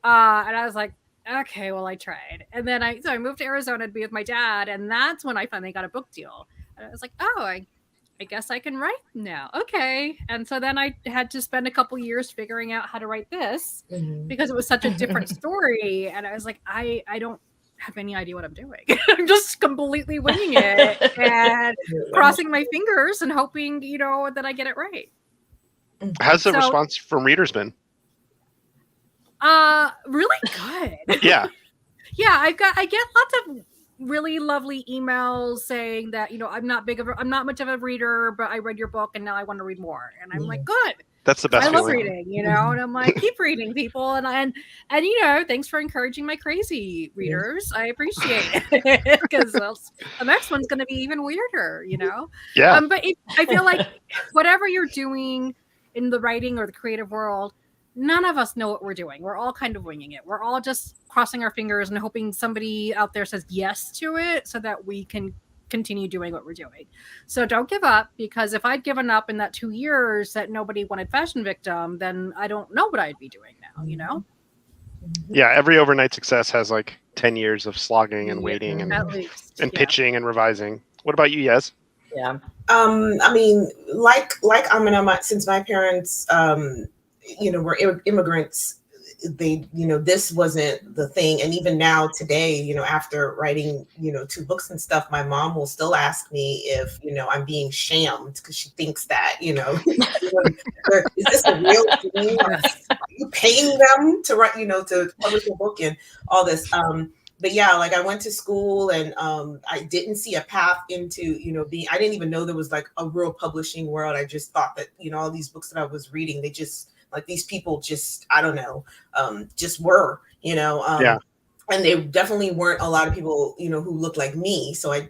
And I was like, okay, well, I tried. And then I moved to Arizona to be with my dad. And that's when I finally got a book deal. And I was like, oh, I guess I can write now. Okay. And so then I had to spend a couple years figuring out how to write this because it was such a different story. And I was like, I don't have any idea what I'm doing. I'm just completely winging it and crossing my fingers and hoping, you know, that I get it right. How's the response from readers been? Really good. Yeah. Yeah, I get lots of really lovely emails saying that, you know, I'm not much of a reader, but I read your book and now I want to read more. And I'm like, good. That's the best I love feeling. reading, you know, and I'm like, keep reading, people. And you know, thanks for encouraging my crazy readers. I appreciate it, because the next one's going to be even weirder, you know. Yeah. But I feel like whatever you're doing in the writing or the creative world, none of us know what we're doing. We're all kind of winging it. We're all just crossing our fingers and hoping somebody out there says yes to it so that we can continue doing what we're doing. So don't give up, because if I'd given up in that 2 years that nobody wanted Fashion Victim, then I don't know what I'd be doing now, you know? Yeah, every overnight success has like 10 years of slogging and waiting and At least. pitching and revising. What about you, Yas? Yeah. I mean, like Amina, since my parents, you know, were immigrants, they, you know, this wasn't the thing. And even now today, you know, after writing, you know, 2 books and stuff, my mom will still ask me if, you know, I'm being shammed, because she thinks that, you know, is this a real thing? Are you paying them to write, you know, to publish a book and all this? But yeah, like I went to school and I didn't see a path into, you know, I didn't even know there was like a real publishing world. I just thought that, you know, all these books that I was reading, they just, like, these people just, I don't know, just were, you know, and they definitely weren't a lot of people, you know, who looked like me. So I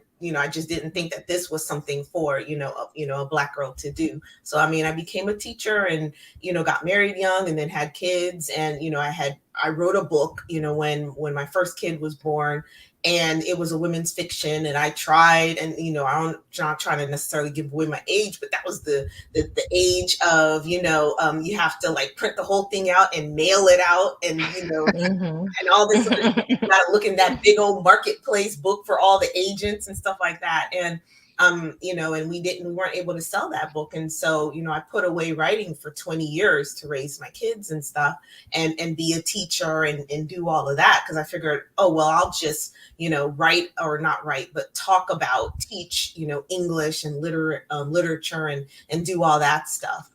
just didn't think that this was something for, a Black girl to do. So, I mean, I became a teacher and, you know, got married young and then had kids. And, you know, I wrote a book, you know, when my first kid was born, and it was a women's fiction, and I tried, and, you know, I'm not trying to necessarily give away my age, but that was the age of, you know, you have to like print the whole thing out and mail it out, and, you know, and all this, you gotta look in that big old marketplace book for all the agents and stuff like that. And, you know, and we weren't able to sell that book. And so, you know, I put away writing for 20 years to raise my kids and stuff, and be a teacher and do all of that. Cause I figured, oh, well, I'll just, you know, write, or not write, but teach, you know, English and literature and do all that stuff.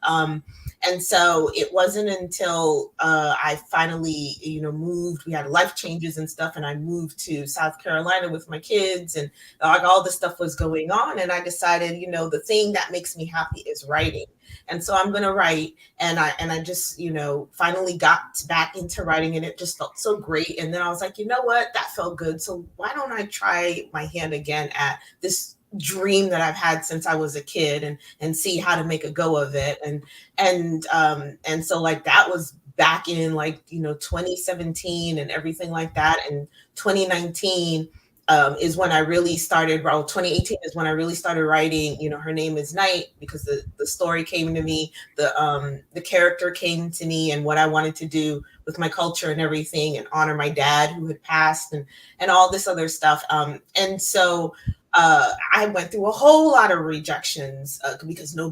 And so it wasn't until I finally, you know, moved, we had life changes and stuff, and I moved to South Carolina with my kids, and like all this stuff was going on. And I decided, you know, the thing that makes me happy is writing. And so I'm going to write. And I just, you know, finally got back into writing, and it just felt so great. And then I was like, you know what, that felt good. So why don't I try my hand again at this dream that I've had since I was a kid, and see how to make a go of it. And so like that was back in like, you know, 2017 and everything like that. And 2019 is when I really started, 2018 is when I really started writing, you know, Her Name is Night, because the story came to me, the character came to me, and what I wanted to do with my culture and everything, and honor my dad who had passed, and all this other stuff. And so I went through a whole lot of rejections because I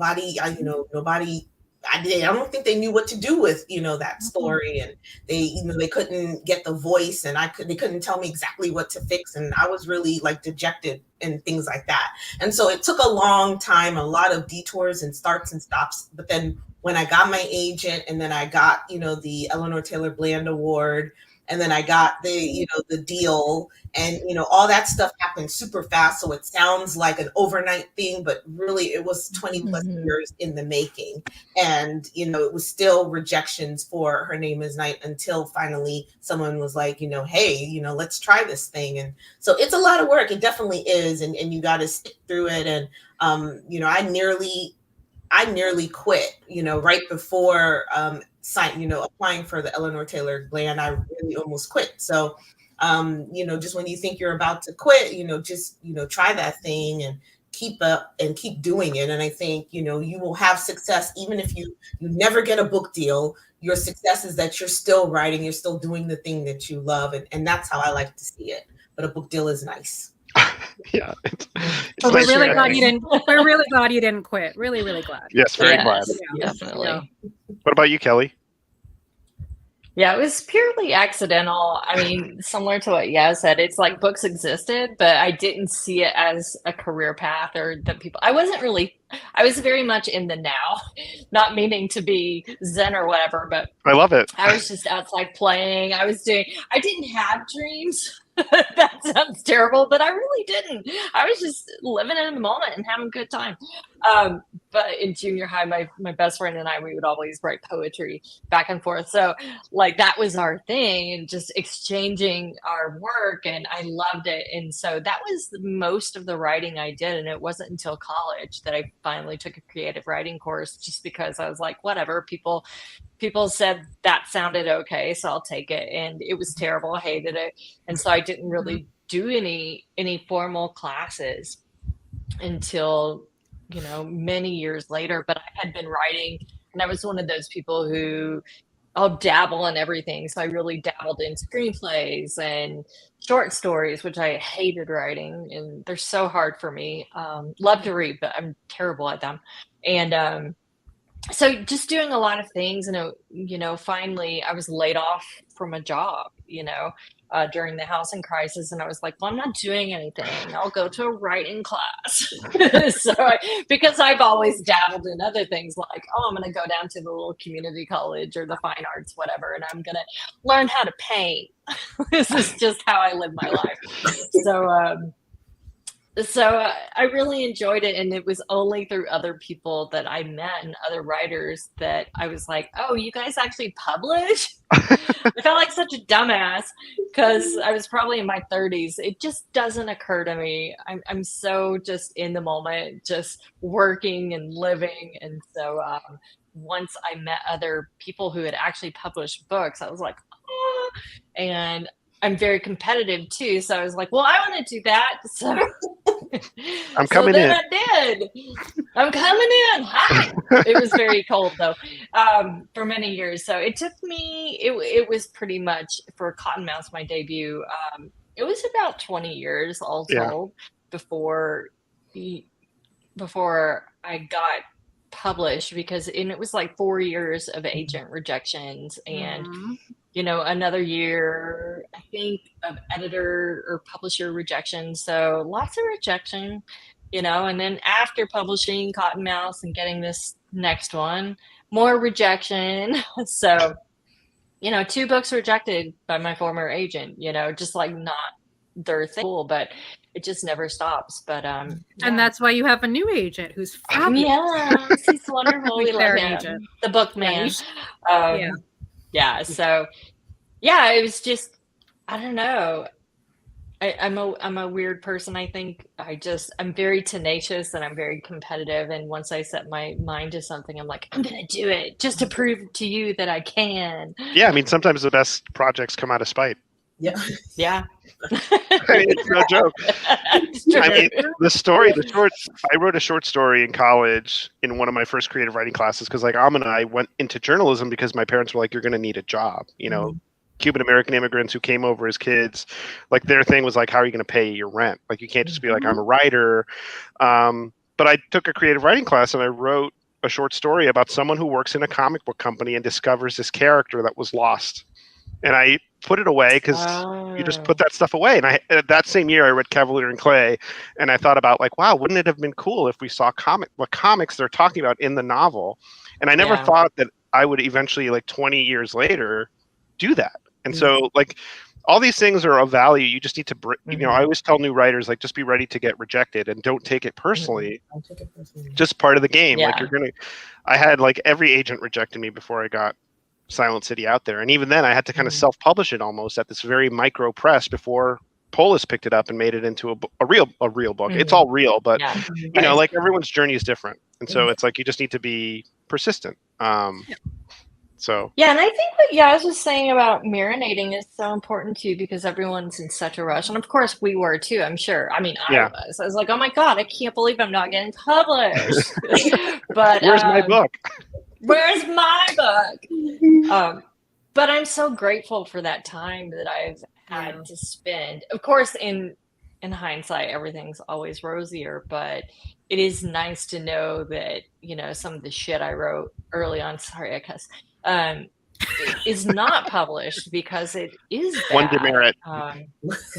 don't think they knew what to do with, you know, that story, and they couldn't get the voice, and they couldn't tell me exactly what to fix, and I was really like dejected and things like that. And so it took a long time, a lot of detours and starts and stops. But then when I got my agent, and then I got, you know, the Eleanor Taylor Bland Award, and then I got the deal, and, you know, all that stuff happened super fast. So it sounds like an overnight thing, but really it was 20 plus years in the making. And, you know, it was still rejections for Her Name is Night, until finally someone was like, you know, hey, you know, let's try this thing. And so it's a lot of work. It definitely is. And you got to stick through it. And, you know, I nearly quit, you know, right before, applying for the Eleanor Taylor Bland. I really almost quit. So, you know, just when you think you're about to quit, you know, just, you know, try that thing and keep up and keep doing it. And I think, you know, you will have success even if you never get a book deal. Your success is that you're still writing, you're still doing the thing that you love. And that's how I like to see it. But a book deal is nice. Yeah. But we're really glad you didn't. We're really glad you didn't quit. Really, really glad. Yes, very glad. Definitely. Yeah. What about you, Kelly? Yeah, it was purely accidental. I mean, similar to what Yaz said, it's like books existed, but I didn't see it as a career path, or that people. I wasn't really I was very much in the now, not meaning to be zen or whatever, but I love it. I was just outside playing. I didn't have dreams. That sounds terrible, but I really didn't. I was just living in the moment and having a good time. But in junior high, my best friend and I, we would always write poetry back and forth. So like that was our thing, and just exchanging our work, and I loved it. And so that was most of the writing I did. And it wasn't until college that I finally took a creative writing course, just because I was like, whatever, people said that sounded okay, so I'll take it. And it was terrible. I hated it. And so I didn't really do any formal classes until, many years later. But I had been writing, and I was one of those people who I'll dabble in everything. So I really dabbled in screenplays and short stories, which I hated writing, and they're so hard for me. Love to read, but I'm terrible at them. And so just doing a lot of things, and finally I was laid off from a job, during the housing crisis, and I was like, well, I'm not doing anything. I'll go to a writing class. Because I've always dabbled in other things, like, I'm going to go down to the little community college or the fine arts, whatever, and I'm going to learn how to paint. This is just how I live my life. So I really enjoyed it, and it was only through other people that I met and other writers that I was like, oh, you guys actually publish? I felt like such a dumbass because I was probably in my 30s. It just doesn't occur to me. I'm so just in the moment, just working and living. And so once I met other people who had actually published books, I was like, oh, and I'm very competitive too. So I was like, well, I want to do that. So I'm coming in. I did. I'm coming in. Hi. It was very cold though, for many years. So it took me, it was pretty much for Cottonmouths, my debut. It was about 20 years all told before I got published, because it was like 4 years of agent rejections and another year, I think, of editor or publisher rejection. So lots of rejection, and then after publishing Cottonmouths and getting this next one, more rejection. So, 2 books rejected by my former agent, just like not their thing, but it just never stops. But and that's why you have a new agent who's fabulous. Yeah, he's wonderful. We love him. Agent. The Bookman. So it was just, I don't know. I'm a weird person. I think I'm very tenacious and I'm very competitive. And once I set my mind to something, I'm like, I'm going to do it just to prove to you that I can. Yeah. I mean, sometimes the best projects come out of spite. Yeah. Yeah. It's no joke. I mean, I wrote a short story in college in one of my first creative writing classes, because like Amina, I went into journalism because my parents were like, you're going to need a job, Cuban American immigrants who came over as kids, like their thing was like, how are you going to pay your rent? Like, you can't just be like, I'm a writer. But I took a creative writing class and I wrote a short story about someone who works in a comic book company and discovers this character that was lost. And I put it away because you just put that stuff away. And that same year I read Cavalier and Clay, and I thought about like, wow, wouldn't it have been cool if we saw what comics they're talking about in the novel? And I never thought that I would eventually, like 20 years later, do that. And so like all these things are of value. You just need to, I always tell new writers, like, just be ready to get rejected and don't take it personally. Just part of the game. Yeah. Like I had like every agent rejected me before I got Silent City out there. And even then I had to kind of self-publish it almost at this very micro press before Polis picked it up and made it into a real book. It's all real, but like everyone's journey is different. And so it's like, you just need to be persistent. So and I think what I was just saying about marinating is so important too, because everyone's in such a rush, and of course we were too. I'm sure. I mean, I was like, oh my god, I can't believe I'm not getting published. But where's my book? Where's my book? But I'm so grateful for that time that I've had to spend. Of course, in hindsight, everything's always rosier, but it is nice to know that some of the shit I wrote early on. Sorry, I cuss. is not published because it is bad. One demerit. I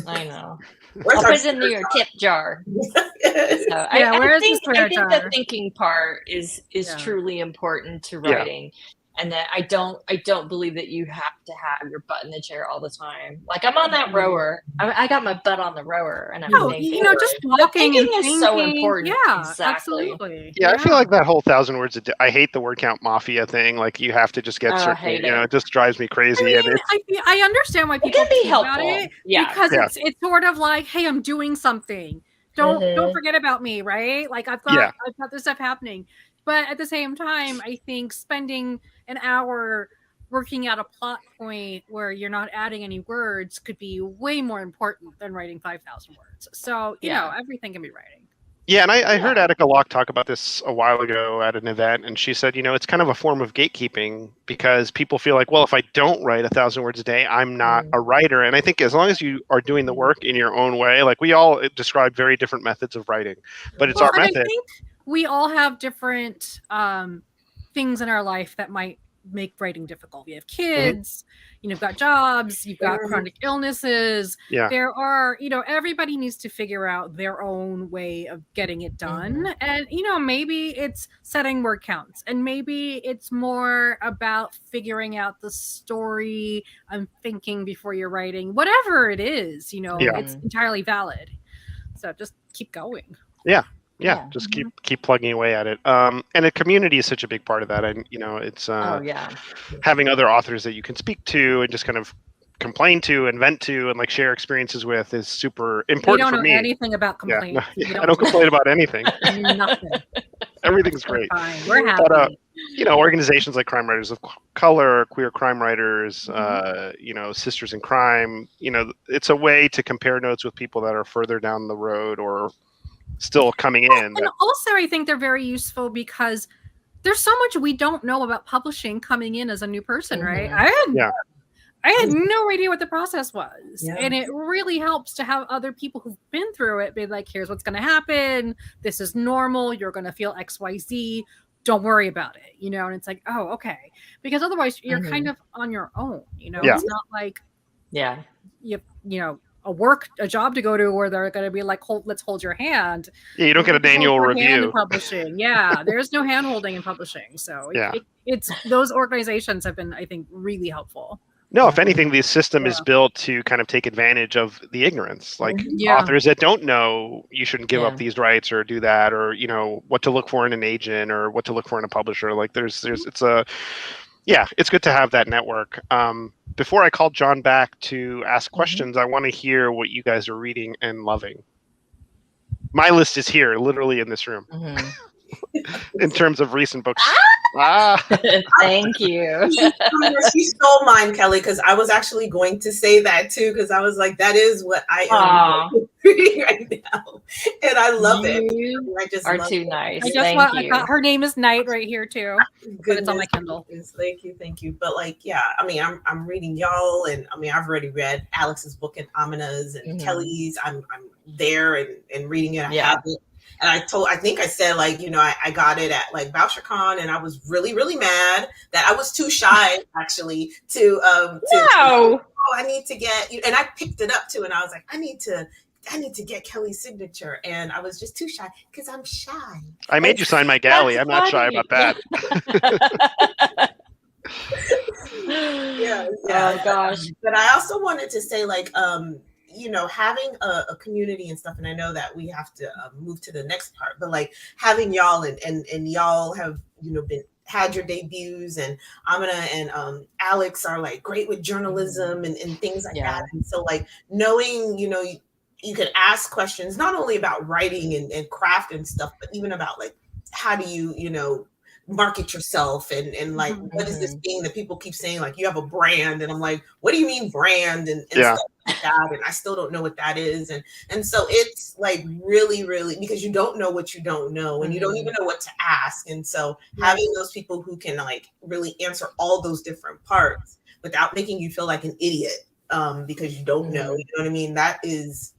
know. Where's I'll our put it in your tip jar. So Yeah, I where's think, the swear jar? the thinking part is truly important to Yeah. writing. And that I don't believe that you have to have your butt in the chair all the time. Like I'm on that rower. I got my butt on the rower, and I'm thinking. You know, just walking and thinking thinking is so important. Yeah, Exactly. absolutely. Yeah, I feel like that whole 1,000 words a day. I hate the word count mafia thing. Like you have to just get certain. hate You know, it. it just drives me crazy. I mean, I understand why people can be think about helpful. it, Yeah. because Yeah. it's sort of like, hey, I'm doing something. Don't forget about me, right? Like I've got this stuff happening. But at the same time, I think spending an hour working out a plot point where you're not adding any words could be way more important than writing 5,000 words. So, you know, everything can be writing. Yeah, and I heard Attica Locke talk about this a while ago at an event, and she said, you know, it's kind of a form of gatekeeping because people feel like, well, if I don't write 1,000 words a day, I'm not a writer. And I think as long as you are doing the work in your own way, like we all describe very different methods of writing, but it's our method. I think we all have different things in our life that might make writing difficult. We have kids, you've got jobs, you've got chronic illnesses. There are, everybody needs to figure out their own way of getting it done. And, maybe it's setting word counts, and maybe it's more about figuring out the story and thinking before you're writing. Whatever it is, it's entirely valid. So just keep going. Yeah, just keep plugging away at it. And a community is such a big part of that. And, it's having other authors that you can speak to and just kind of complain to and vent to and like share experiences with is super important for me. You don't know anything about complaining. I don't complain about anything. Nothing. Everything's great. We're happy. But, organizations like Crime Writers of Color, Queer Crime Writers, Sisters in Crime, it's a way to compare notes with people that are further down the road or still coming in. And also I think they're very useful because there's so much we don't know about publishing coming in as a new person, right? I had no idea what the process was. And it really helps to have other people who've been through it be like, here's what's going to happen. This is normal. You're going to feel XYZ. Don't worry about it. And it's like, oh, okay. Because otherwise you're kind of on your own, It's not like, a job to go to where they're going to be like, let's hold your hand. Yeah, you don't get an annual review. In publishing. Yeah, there's no hand holding in publishing. So it's those organizations have been, I think, really helpful. No, if anything, the system is built to kind of take advantage of the ignorance. Like authors that don't know you shouldn't give up these rights or do that, or what to look for in an agent or what to look for in a publisher. Like it's good to have that network. Before I call John back to ask questions, I want to hear what you guys are reading and loving. My list is here, literally in this room, in terms of recent books. Thank you. She stole mine, Kelly, because I was actually going to say that too, because I was like, that is what I am reading right now. And I love it. I just are too nice. I got her name is Night right here too. But it's on my Kindle. Thank you. But I'm reading y'all, and I've already read Alex's book and Amina's and Kelly's. I'm there and reading it. I have it. And I think I said, I got it at BoucherCon, and I was really, really mad that I was too shy actually to I need to get, and I picked it up too, and I was like, I need to get Kelly's signature, and I was just too shy because I'm shy. I made you sign my galley. I'm not shy about that. Oh gosh. But I also wanted to say, having a community and stuff, and I know that we have to move to the next part, but having y'all and y'all have had your debuts, and Amina and Alex are great with journalism and things like that, and so knowing you can ask questions not only about writing and craft and stuff, but even about how do you market yourself and what is this thing that people keep saying you have a brand, and I'm like, what do you mean brand and stuff like that, and I still don't know what that is, and so it's really, really, because you don't know what you don't know, and you don't even know what to ask, and so having those people who can really answer all those different parts without making you feel like an idiot because you don't know, you know what I mean, that is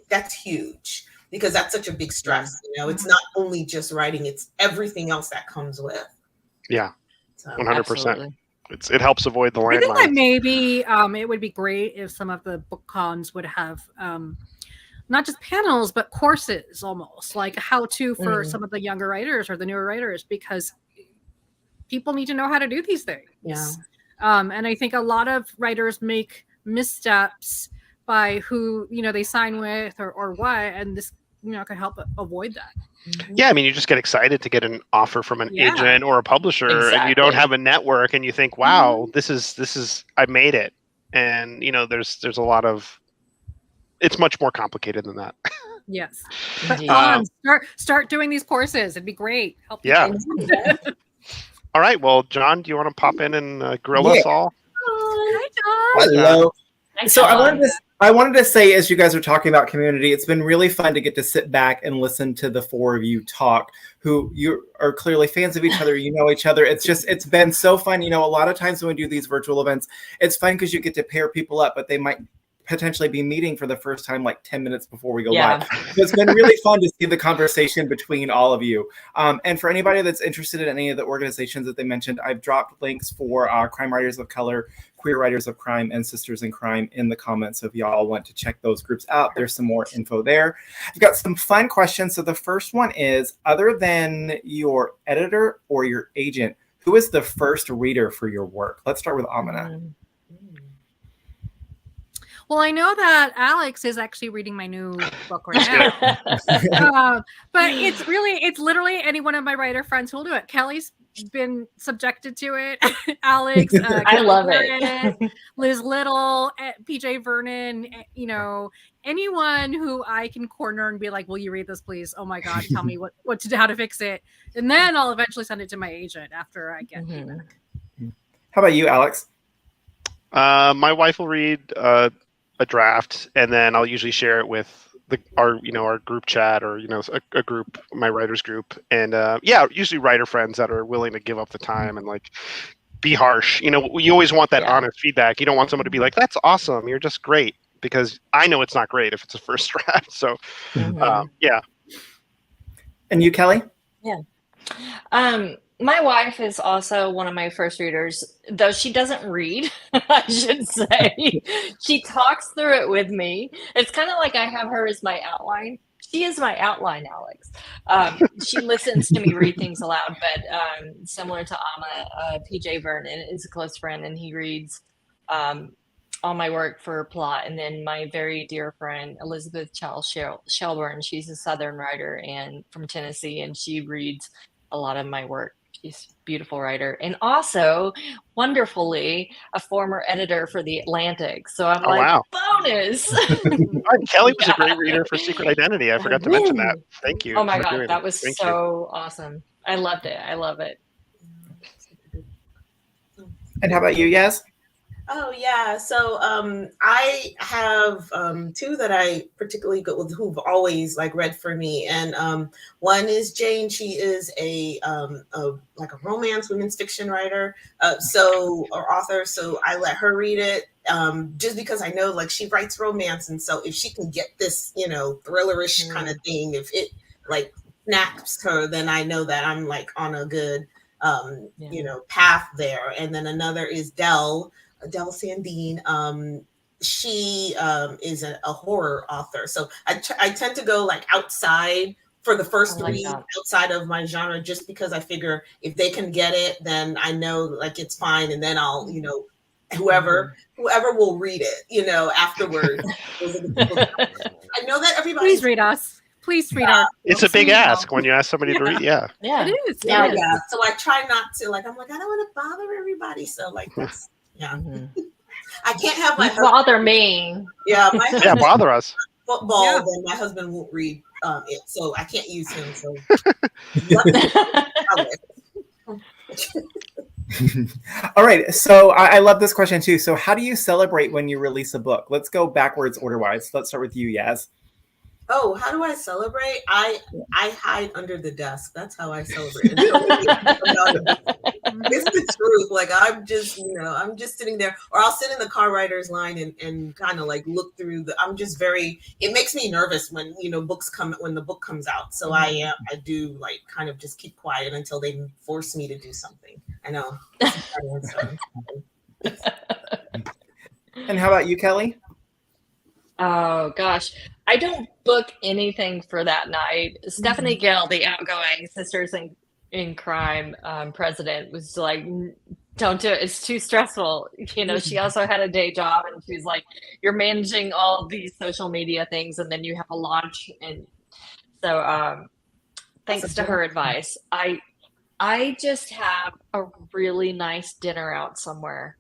that's huge. Because that's such a big stress, It's not only just writing; it's everything else that comes with. Yeah, 100%. it helps avoid the I think that landmines. maybe it would be great if some of the book cons would have not just panels, but courses, almost like how to for some of the younger writers or the newer writers, because people need to know how to do these things. Yeah. And I think a lot of writers make missteps by who, they sign with or what, and this, can help avoid that. Yeah, I mean, you just get excited to get an offer from an agent or a publisher, and you don't have a network, and you think, wow, this is I made it. And, there's a lot of, it's much more complicated than that. Yes. But start doing these courses. It'd be great. Help people. All right. Well, John, do you want to pop in and grill us all? Hi, John. Hello. So I wanted to say, as you guys are talking about community, it's been really fun to get to sit back and listen to the four of you talk, who you are clearly fans of each other. You know each other. It's been so fun. A lot of times when we do these virtual events, it's fun because you get to pair people up, but they might potentially be meeting for the first time like 10 minutes before we go live. So it's been really fun to see the conversation between all of you. And for anybody that's interested in any of the organizations that they mentioned, I've dropped links for Crime Writers of Color, Queer Writers of Crime, and Sisters in Crime in the comments. So if y'all want to check those groups out, there's some more info there. I've got some fun questions. So the first one is, other than your editor or your agent, who is the first reader for your work? Let's start with Amina. Well, I know that Alex is actually reading my new book right now. But it's literally any one of my writer friends who will do it. Kelly's been subjected to it. Alex, I love it. Liz Little, PJ Vernon, anyone who I can corner and be like, will you read this, please? Oh my God, tell me how to fix it. And then I'll eventually send it to my agent after I get feedback. How about you, Alex? My wife will read a draft, and then I'll usually share it with our group chat or a group, my writers group, and usually writer friends that are willing to give up the time and like be harsh. You always want that honest feedback. You don't want someone to be like, "That's awesome, you're just great," because I know it's not great if it's a first draft. So yeah. And you, Kelly? Yeah. My wife is also one of my first readers, though she doesn't read, I should say. She talks through it with me. It's kind of like I have her as my outline. She is my outline, Alex. She listens to me read things aloud, but similar to Amma, PJ Vernon is a close friend, and he reads all my work for plot. And then my very dear friend, Elizabeth Charles Shelburne, she's a Southern writer and from Tennessee, and she reads a lot of my work. She's a beautiful writer, and also wonderfully a former editor for The Atlantic. So I'm wow. Bonus. Kelly was a great reader for Secret Identity. I forgot to mention that. Thank you. Oh my God, that was so awesome. I loved it. I love it. And how about you, Yas? Oh yeah, so I have two that I particularly go with who've always like read for me, and one is Jane. She is a romance women's fiction writer, or author. So I let her read it just because I know like she writes romance, and so if she can get this thrillerish kind of thing, if it like snaps her, then I know that I'm like on a good path there. And then another is Dell Sandine. She is a horror author, so I tend to go like outside for the first read, outside of my genre, just because I figure if they can get it, then I know like it's fine, and then I'll whoever will read it afterwards. I know that everybody. Please read us. Please read our. It's a big ask when you ask somebody to read. Yeah, it is. Yeah. So I try not to like. I'm like, I don't want to bother everybody. So like that's. Yeah, I can't have my bother me. Yeah, bother us. Football, then my husband won't read it, so I can't use him. So, all right. So I love this question too. So how do you celebrate when you release a book? Let's go backwards order-wise. Let's start with you, Yas. Oh, how do I celebrate? I hide under the desk. That's how I celebrate. It's the truth. Like I'm just sitting there, or I'll sit in the car writer's line and kind of like look through it makes me nervous when when the book comes out. So I do like kind of just keep quiet until they force me to do something. I know. And how about you, Kelly? Oh gosh, I don't book anything for that night. Stephanie Gill, the outgoing Sisters in Crime president, was like, don't do it. It's too stressful. You know, she also had a day job, and she's like, you're managing all these social media things, and then you have a launch. And so, thanks to her advice, I just have a really nice dinner out somewhere.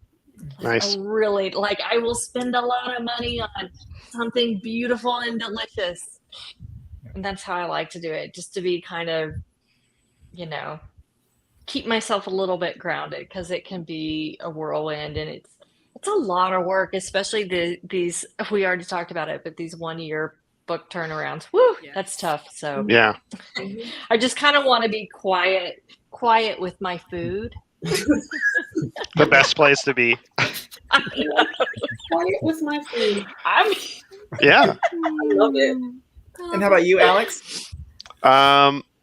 Nice. Really, like, I will spend a lot of money on something beautiful and delicious. And that's how I like to do it, just to be kind of, you know, keep myself a little bit grounded, because it can be a whirlwind, and it's a lot of work, especially these, we already talked about it, but these 1 year book turnarounds. Woo, that's tough. So Yeah. I just kind of want to be quiet with my food. The best place to be. Quiet with my food. Yeah. I love it. And how about you, Alex?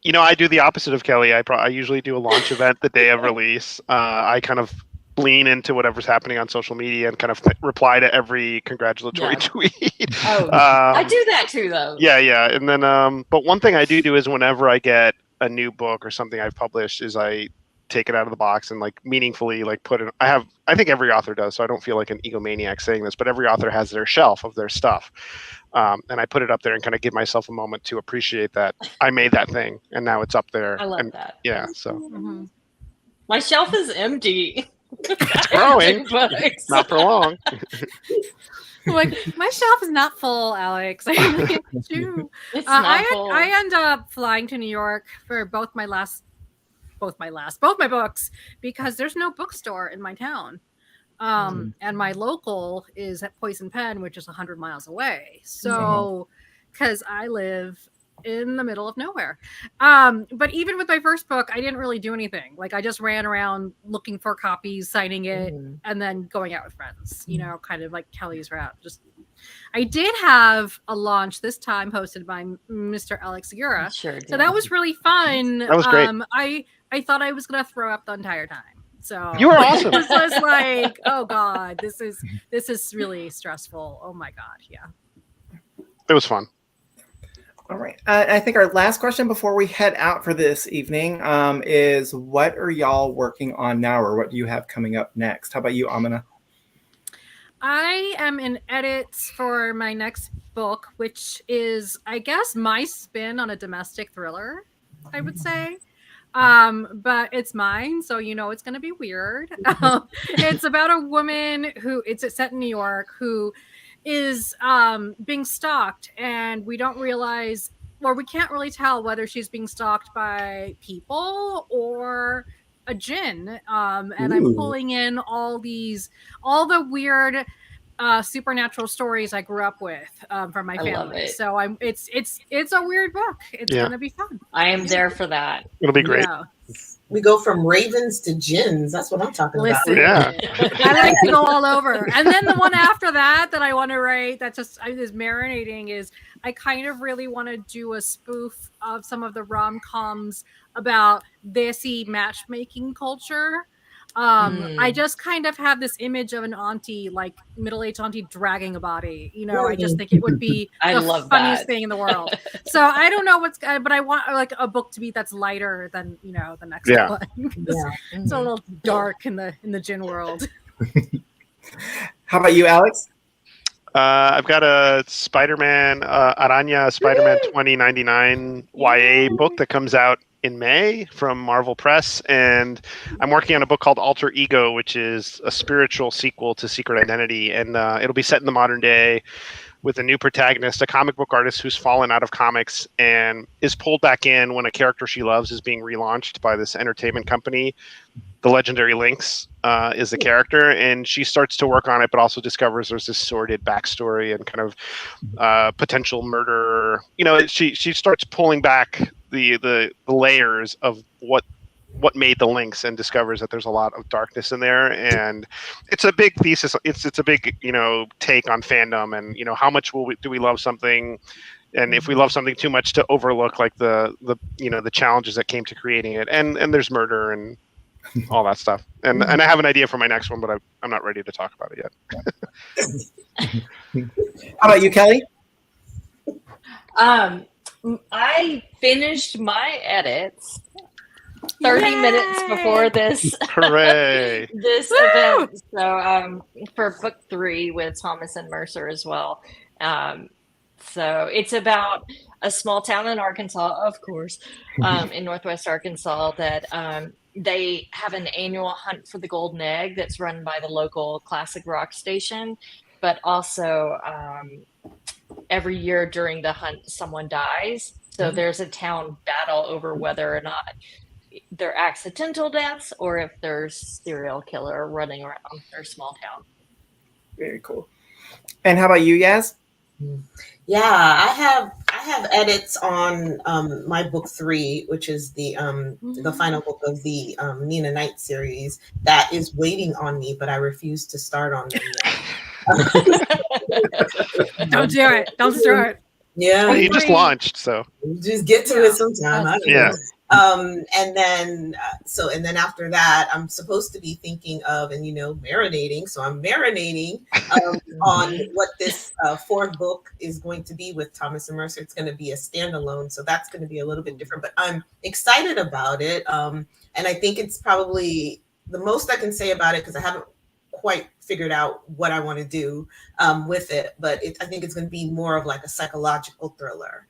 You know, I do the opposite of Kelly. I usually do a launch event the day of release. I kind of lean into whatever's happening on social media and kind of reply to every congratulatory tweet. Oh, I do that too, though. Yeah. And then, but one thing I do is whenever I get a new book or something I've published, is I take it out of the box and like meaningfully like put it. I think every author does, so I don't feel like an egomaniac saying this, but every author has their shelf of their stuff. And I put it up there and kind of give myself a moment to appreciate that I made that thing and now it's up there. I love that. Yeah. So my shelf is empty. It's growing. Not for long. Like, my shelf is not full, Alex. It's true. It's not full. I end up flying to New York for both my books, because there's no bookstore in my town. And my local is at Poison Pen, which is 100 miles away. So, because I live in the middle of nowhere. But even with my first book, I didn't really do anything. Like, I just ran around looking for copies, signing it, and then going out with friends, you know, kind of like Kelly's route. I did have a launch this time hosted by Mr. Alex Segura. Sure did. So that was really fun. That was great. I thought I was going to throw up the entire time. So You were awesome. This was like, oh God, this is really stressful. Oh my God. Yeah. It was fun. All right. I think our last question before we head out for this evening is, what are y'all working on now, or what do you have coming up next? How about you, Amina? I am in edits for my next book, which is, I guess, my spin on a domestic thriller, I would say. But it's mine, so you know it's going to be weird. It's about a woman it's set in New York, who is being stalked, and we don't realize, or we can't really tell whether she's being stalked by people or a djinn. And I'm pulling in all the weird supernatural stories I grew up with from my family. So it's a weird book. It's gonna be fun. I am there for that. It'll be great. Yeah. We go from ravens to gins. That's what I'm talking about. Yeah. I like to go all over. And then the one after that I want to write, that just is marinating, is I kind of really want to do a spoof of some of the rom-coms about desi matchmaking culture. I just kind of have this image of an auntie, like middle-aged auntie, dragging a body. You know, I just think it would be the funniest thing in the world. So I don't know but I want like a book to be that's lighter than, you know, the next one. It's a little dark in the djinn world. How about you, Alex? I've got a Spider-Man, Aranya Spider-Man 2099 YA book that comes out in May from Marvel Press, and I'm working on a book called Alter Ego, which is a spiritual sequel to Secret Identity, and it'll be set in the modern day with a new protagonist, a comic book artist who's fallen out of comics and is pulled back in when a character she loves is being relaunched by this entertainment company. The legendary Lynx is the character, and she starts to work on it, but also discovers there's this sordid backstory and kind of potential murder. You know, she starts pulling back the layers of what made the Lynx, and discovers that there's a lot of darkness in there. And it's a big thesis. It's a big, you know, take on fandom, and, you know, how much do we love something, and if we love something too much, to overlook like the you know, the challenges that came to creating it. And there's murder, and all that stuff. And I have an idea for my next one, but I'm not ready to talk about it yet. How about you, Kelly? I finished my edits 30 minutes before this Hooray! this event. So for book 3 with Thomas and Mercer as well. So it's about a small town in Arkansas, of course, in Northwest Arkansas, that they have an annual hunt for the golden egg that's run by the local classic rock station, but also every year during the hunt, someone dies. So there's a town battle over whether or not they're accidental deaths or if there's serial killer running around their small town. Very cool. And how about you, Yas? Yeah, I have edits on my book 3, which is the final book of the Nina Knight series that is waiting on me, but I refuse to start on them yet. Don't do it. Don't start. Yeah, Well, you just launched, so just get to it sometime. I don't yeah. know. And then after that, I'm supposed to be thinking of marinating. So I'm marinating on what this 4th book is going to be with Thomas and Mercer. It's going to be a standalone, so that's going to be a little bit different. But I'm excited about it, and I think it's probably the most I can say about it because I haven't quite figured out what I want to do with it. But I think it's going to be more of like a psychological thriller.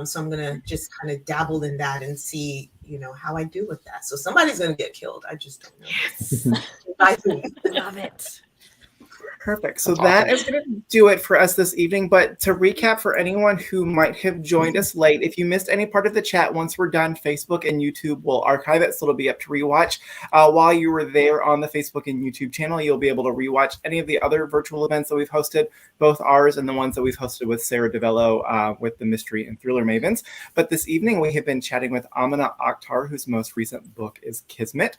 So I'm going to just kind of dabble in that and see, how I do with that. So somebody's going to get killed. I just don't know. Yes. Love it. Perfect. So that is going to do it for us this evening. But to recap for anyone who might have joined us late, if you missed any part of the chat, once we're done, Facebook and YouTube will archive it, so it'll be up to rewatch. While you were there on the Facebook and YouTube channel, you'll be able to rewatch any of the other virtual events that we've hosted, both ours and the ones that we've hosted with Sarah DeVello with the Mystery and Thriller Mavens. But this evening, we have been chatting with Amina Akhtar, whose most recent book is Kismet.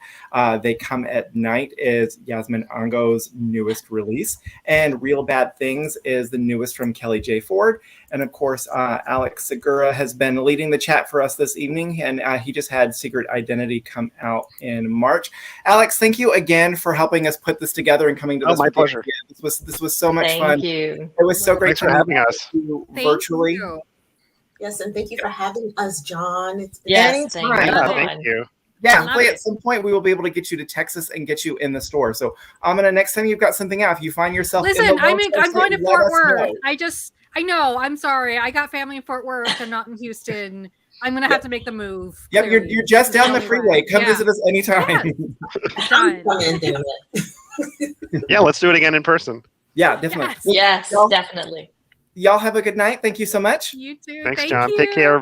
They Come at Night is Yasmin Angoe's newest release. And Real Bad Things is the newest from Kelly J. Ford. And of course, Alex Segura has been leading the chat for us this evening. And he just had Secret Identity come out in March. Alex, thank you again for helping us put this together and coming to this. My pleasure. This was so much fun. Thank you. It was so great for having us virtually. You. Yes, and thank you for having us, John. It's been Yes, thank you. Thank you. Yeah, hopefully at some point we will be able to get you to Texas and get you in the store. So, Amina, next time you've got something out, if you find yourself Listen, I'm going to Fort Worth. I know. I'm sorry. I got family in Fort Worth and not in Houston. I'm gonna have to make the move. Yep, you're just down the freeway. Come visit us anytime. Done. Yeah, let's do it again in person. Yeah, definitely. Yes, definitely. Y'all have a good night. Thank you so much. You too. Thanks, Thank John. you. Take care.